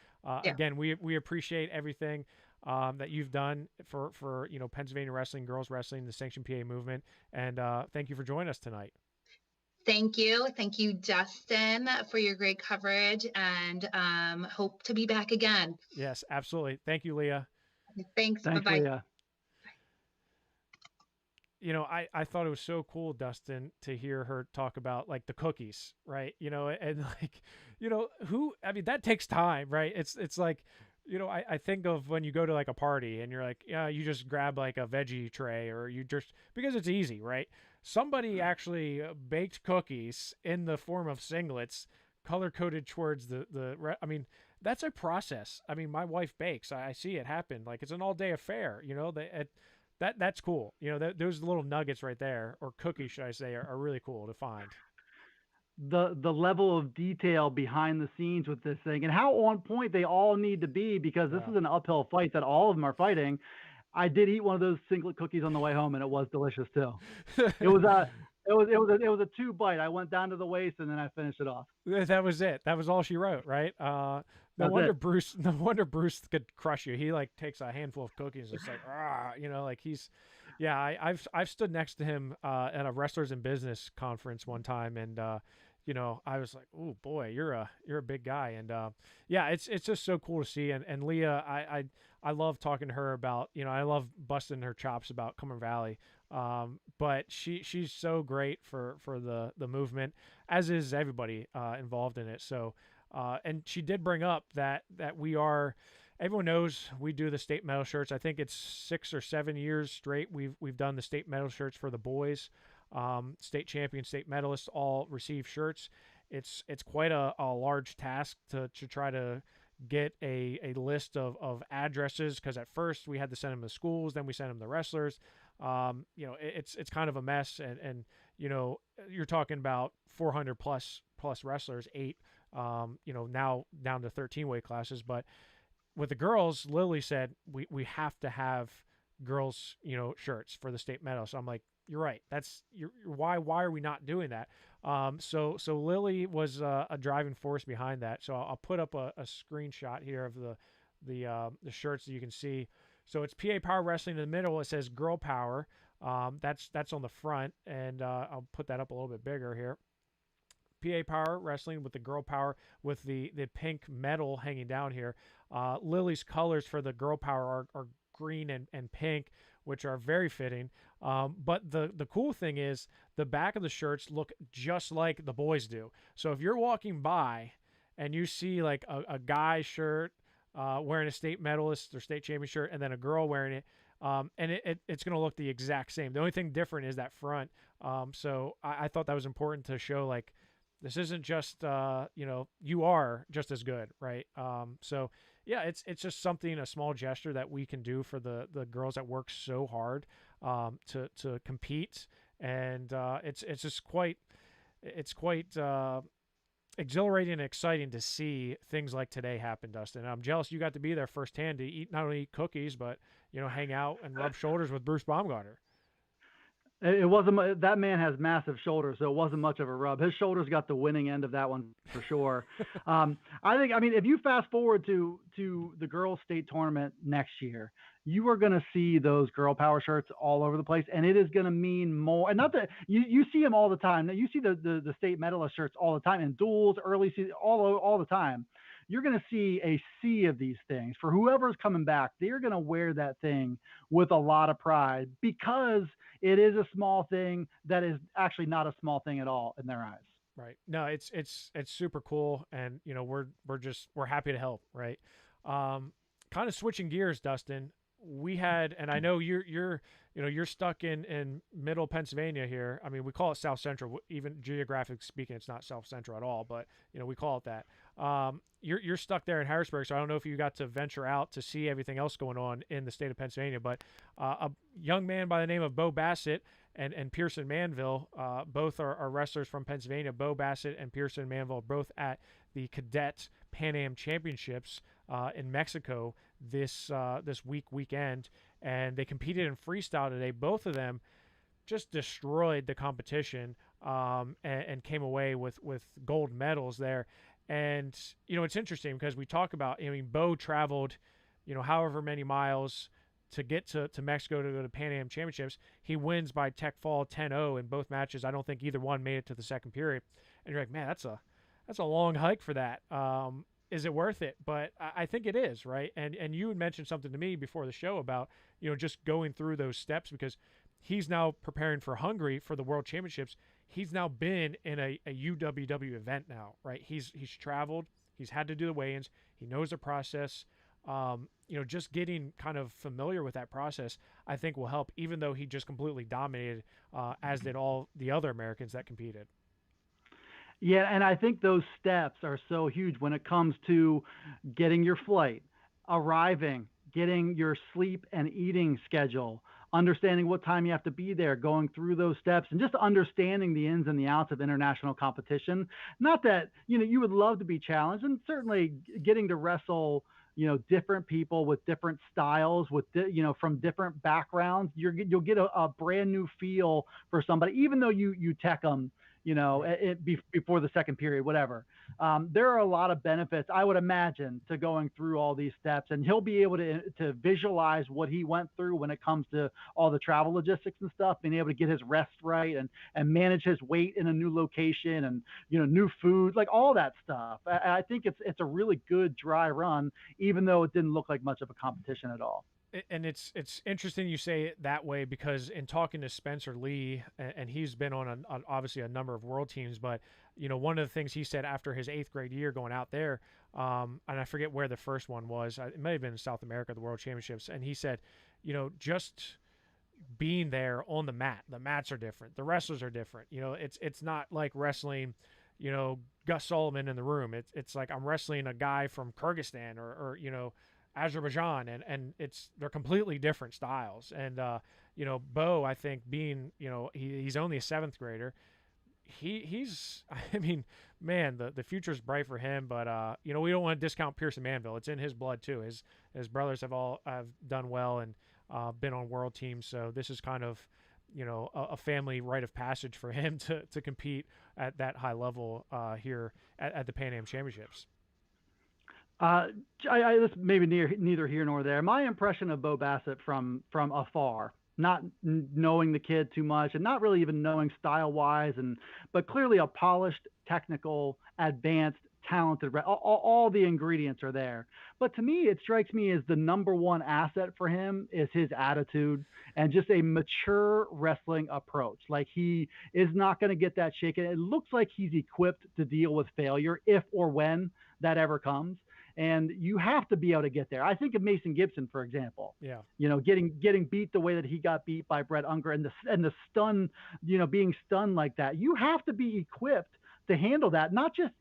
Speaker 1: again, we appreciate everything that you've done for Pennsylvania wrestling, girls wrestling, the Sanctioned PA movement. And thank you for joining us tonight.
Speaker 3: Thank you. Thank you, Dustin, for your great coverage, and hope to be back again.
Speaker 1: Yes, absolutely. Thank you, Leah.
Speaker 3: Thanks. Bye-bye.
Speaker 2: Leah.
Speaker 1: I thought it was so cool, Dustin, to hear her talk about like the cookies, right? And like, that takes time, right? It's like, I think of when you go to like a party and you're like, yeah, you just grab like a veggie tray, or you just, because it's easy, right? Somebody actually baked cookies in the form of singlets, color coded towards that's a process. I mean, my wife bakes. I see it happen. Like, it's an all day affair. That's cool. Those little nuggets right there, or cookies, should I say, are really cool to find.
Speaker 2: The level of detail behind the scenes with this thing, and how on point they all need to be, because this is an uphill fight that all of them are fighting. I did eat one of those singlet cookies on the way home, and it was delicious too. It was a 2-bite. I went down to the waist, and then I finished it off.
Speaker 1: That was it. That was all she wrote, right? No wonder Bruce could crush you. He like takes a handful of cookies and it's like, like Yeah, I've stood next to him at a wrestlers in business conference one time, and I was like, oh boy, you're a big guy, and yeah, it's just so cool to see. And Leah, I love talking to her about, I love busting her chops about Cumberland Valley. But she's so great for the movement, as is everybody involved in it. So, and she did bring up that we are. Everyone knows we do the state medal shirts. I think it's 6 or 7 years straight we've done the state medal shirts for the boys. State champions, state medalists all receive shirts. It's quite a large task to try to get a list of addresses, because at first we had to send them to schools, then we sent them to wrestlers. It's kind of a mess, and you're talking about 400 plus wrestlers, eight, now down to 13 weight classes. But with the girls, Lily said we have to have girls shirts for the state medal. So I'm like, you're right. Why are we not doing that? So Lily was a driving force behind that. So I'll put up a screenshot here of the shirts that you can see. So it's PA Power Wrestling in the middle. It says Girl Power. That's on the front, and I'll put that up a little bit bigger here. PA Power Wrestling with the Girl Power with the pink medal hanging down here. Lily's colors for the Girl Power are green and pink, which are very fitting. But the cool thing is the back of the shirts look just like the boys do. So if you're walking by and you see like a guy shirt wearing a state medalist or state champion shirt, and then a girl wearing it, and it's going to look the exact same. The only thing different is that front. So I thought that was important to show, like, this isn't just, you are just as good, right? So yeah, it's just something, a small gesture that we can do for the girls that work so hard to compete, and it's just quite exhilarating and exciting to see things like today happen, Dustin. I'm jealous you got to be there firsthand to eat, not only eat cookies, but hang out and rub shoulders with Bruce Baumgartner.
Speaker 2: It wasn't, that man has massive shoulders, so it wasn't much of a rub. His shoulders got the winning end of that one for sure. If you fast forward to the girls' state tournament next year, you are going to see those girl power shirts all over the place, and it is going to mean more. And not that you see them all the time. You see the state medalist shirts all the time in duels, early season, all the time. You're going to see a sea of these things. For whoever's coming back, they're going to wear that thing with a lot of pride, because it is a small thing that is actually not a small thing at all in their eyes.
Speaker 1: Right. No, it's super cool, and we're happy to help, right? Kind of switching gears, Dustin. We had, and I know you're stuck in middle Pennsylvania here. I mean, we call it South Central. Even geographically speaking, it's not South Central at all, but we call it that. You're stuck there in Harrisburg, so I don't know if you got to venture out to see everything else going on in the state of Pennsylvania. But a young man by the name of Bo Bassett and Pearson Manville, both are wrestlers from Pennsylvania. Bo Bassett and Pearson Manville, both at the Cadet Pan Am Championships in Mexico this weekend, and they competed in freestyle today. Both of them just destroyed the competition, and came away with gold medals there. And it's interesting because we talk about, Bo traveled however many miles to get to Mexico to go to Pan Am Championships. He wins by tech fall 10-0 in both matches. I don't think either one made it to the second period. And you're like, man, that's a long hike for that. Is it worth it? But I think it is, right? And you had mentioned something to me before the show about, just going through those steps, because he's now preparing for Hungary for the World Championships. He's now been in a UWW event now, right? He's traveled. He's had to do the weigh-ins. He knows the process. Just getting kind of familiar with that process, I think, will help, even though he just completely dominated, as did all the other Americans that competed.
Speaker 2: Yeah, and I think those steps are so huge when it comes to getting your flight, arriving, getting your sleep and eating schedule, understanding what time you have to be there, going through those steps, and just understanding the ins and the outs of international competition. Not that, you would love to be challenged, and certainly getting to wrestle, different people with different styles, from different backgrounds. You'll get a brand new feel for somebody, even though you tech them, before the second period, whatever. There are a lot of benefits, I would imagine, to going through all these steps, and he'll be able to visualize what he went through when it comes to all the travel logistics and stuff, being able to get his rest right and manage his weight in a new location and new food, like all that stuff. I think it's a really good dry run, even though it didn't look like much of a competition at all.
Speaker 1: And it's interesting you say it that way, because in talking to Spencer Lee, and he's been on obviously a number of world teams, but one of the things he said after his 8th grade year going out there, and I forget where the first one was, it may have been in South America, the World Championships, and he said, just being there on the mats are different, the wrestlers are different. It's not like wrestling, Gus Sullivan in the room. It's like I'm wrestling a guy from Kyrgyzstan or Azerbaijan, and they're completely different styles. And Bo, I think, being he's only a 7th grader, he's I mean, man, the future's bright for him. But we don't want to discount Pearson Manville. It's in his blood too. His brothers have done well and been on world teams, so this is kind of a family rite of passage for him to compete at that high level here at the Pan Am Championships.
Speaker 2: This maybe neither here nor there. My impression of Bo Bassett from afar, not knowing the kid too much and not really even knowing style wise, but clearly a polished, technical, advanced, talented. All the ingredients are there. But to me, it strikes me as the number one asset for him is his attitude and just a mature wrestling approach. Like, he is not going to get that shaken. It looks like he's equipped to deal with failure if or when that ever comes. And you have to be able to get there. I think of Mason Gibson, for example.
Speaker 1: Yeah.
Speaker 2: Getting beat the way that he got beat by Brett Unger and the stun, being stunned like that. You have to be equipped to handle that, not just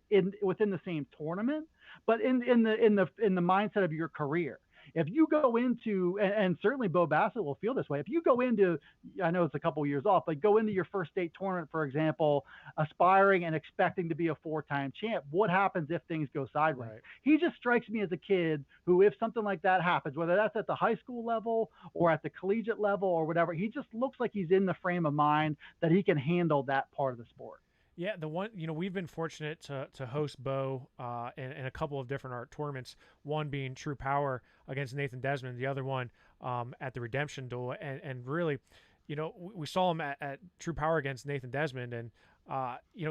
Speaker 2: within the same tournament, but in the mindset of your career. If you go into, and certainly Bo Bassett will feel this way, if you go into, I know it's a couple years off, but go into your first state tournament, for example, aspiring and expecting to be a 4-time champ, what happens if things go sideways?
Speaker 1: Right.
Speaker 2: He just strikes me as a kid who, if something like that happens, whether that's at the high school level or at the collegiate level or whatever, he just looks like he's in the frame of mind that he can handle that part of the sport.
Speaker 1: Yeah, the one, we've been fortunate to host Bo in a couple of different art tournaments, one being True Power against Nathan Desmond, the other one at the Redemption Duel. And really, we saw him at True Power against Nathan Desmond, and,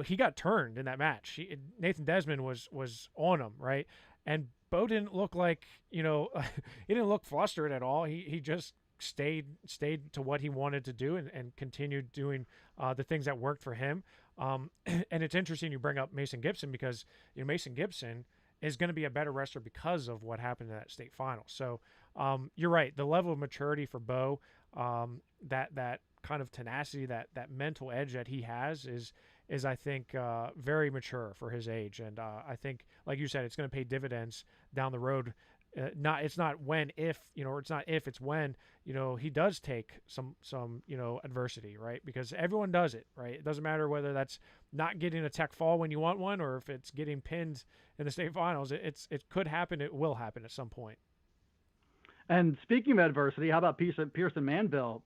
Speaker 1: he got turned in that match. Nathan Desmond was on him, right? And Bo didn't look like, he didn't look flustered at all. He just stayed to what he wanted to do and continued doing the things that worked for him. And it's interesting you bring up Mason Gibson, because Mason Gibson is going to be a better wrestler because of what happened in that state final. So you're right, the level of maturity for Bo, that kind of tenacity, that mental edge that he has is I think very mature for his age. And I think, like you said, it's going to pay dividends down the road. It's not when, if, or it's not if, it's when, he does take some adversity, right? Because everyone does it, right? It doesn't matter whether that's not getting a tech fall when you want one, or if it's getting pinned in the state finals. It could happen. It will happen at some point.
Speaker 2: And speaking of adversity, how about Pearson Manville?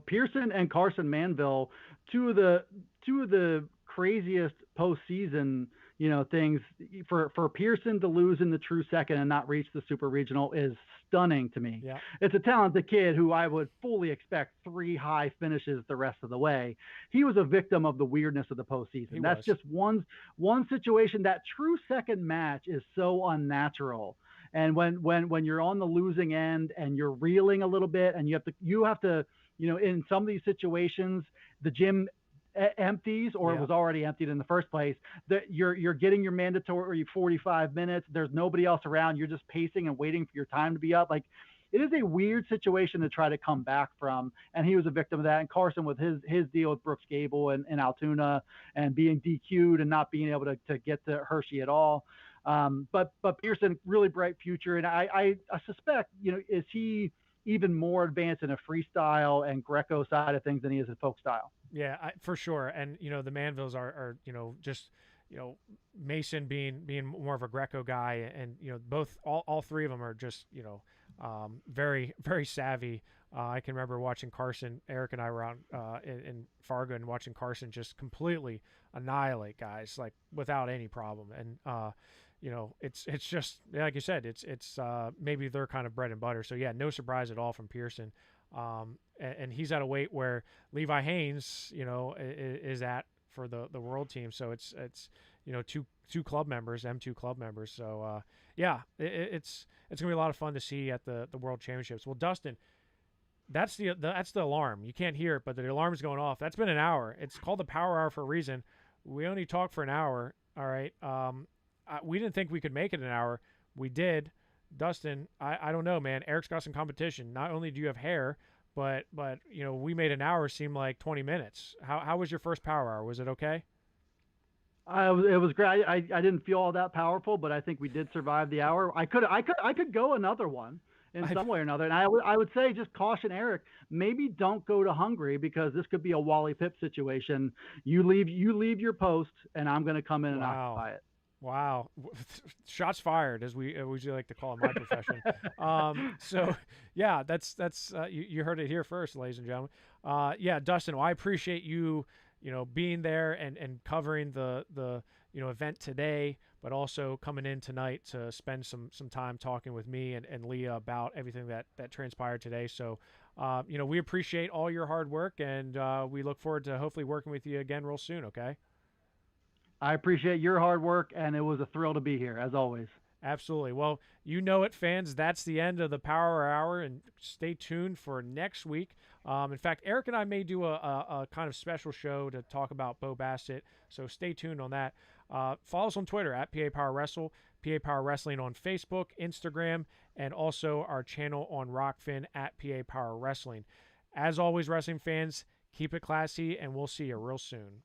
Speaker 2: Pearson and Carson Manville, two of the craziest postseason things. For Pearson to lose in the true second and not reach the super regional is stunning to me.
Speaker 1: Yeah.
Speaker 2: It's a talented kid who I would fully expect 3 high finishes the rest of the way. He was a victim of the weirdness of the postseason. That's just one situation. That true second match is so unnatural. And when you're on the losing end and you're reeling a little bit, and you have to in some of these situations, the gym empties, or it was already emptied in the first place, that you're getting your mandatory 45 minutes. There's nobody else around. You're just pacing and waiting for your time to be up. Like, it is a weird situation to try to come back from. And he was a victim of that. And Carson with his deal with Brooks Gable and Altoona and being DQ'd and not being able to get to Hershey at all. But Pearson, really bright future. And I suspect, is he even more advanced in a freestyle and Greco side of things than he is in folk style?
Speaker 1: Yeah, for sure. And, the Manvilles are just, Mason being more of a Greco guy, and, both, all 3 of them are just, very, very savvy. I can remember watching Carson. Eric and I were out in Fargo and watching Carson just completely annihilate guys like without any problem. And it's just like you said, it's maybe their kind of bread and butter. So yeah, no surprise at all from Pearson. And he's at a weight where Levi Haynes, is at for the world team. So it's two club members, M2 club members. So yeah, it's gonna be a lot of fun to see at the World Championships. Well, Dustin, that's the alarm. You can't hear it, but the alarm is going off. That's been an hour. It's called the Power Hour for a reason. We only talked for an hour. All right. We didn't think we could make it an hour. We did. Dustin, I don't know, man. Eric's got some competition. Not only do you have hair, but we made an hour seem like 20 minutes. How was your first Power Hour? Was it okay?
Speaker 2: It was great. I didn't feel all that powerful, but I think we did survive the hour. I could go another one in some way or another. And I would say just caution Eric, maybe don't go to Hungary because this could be a Wally Pipp situation. You leave your post and I'm going to come in and occupy it.
Speaker 1: Wow. Shots fired, as we usually like to call in my profession. So yeah, that's you heard it here first, ladies and gentlemen. Yeah, Dustin, well, I appreciate you being there and covering the event today, but also coming in tonight to spend some time talking with me and Leah about everything that transpired today. So, we appreciate all your hard work, and we look forward to hopefully working with you again real soon. Okay.
Speaker 2: I appreciate your hard work, and it was a thrill to be here, as always.
Speaker 1: Absolutely. Well, you know it, fans. That's the end of the Power Hour, and stay tuned for next week. In fact, Eric and I may do a kind of special show to talk about Bo Bassett, so stay tuned on that. Follow us on Twitter at PA Power Wrestle, PA Power Wrestling on Facebook, Instagram, and also our channel on Rockfin at PA Power Wrestling. As always, wrestling fans, keep it classy, and we'll see you real soon.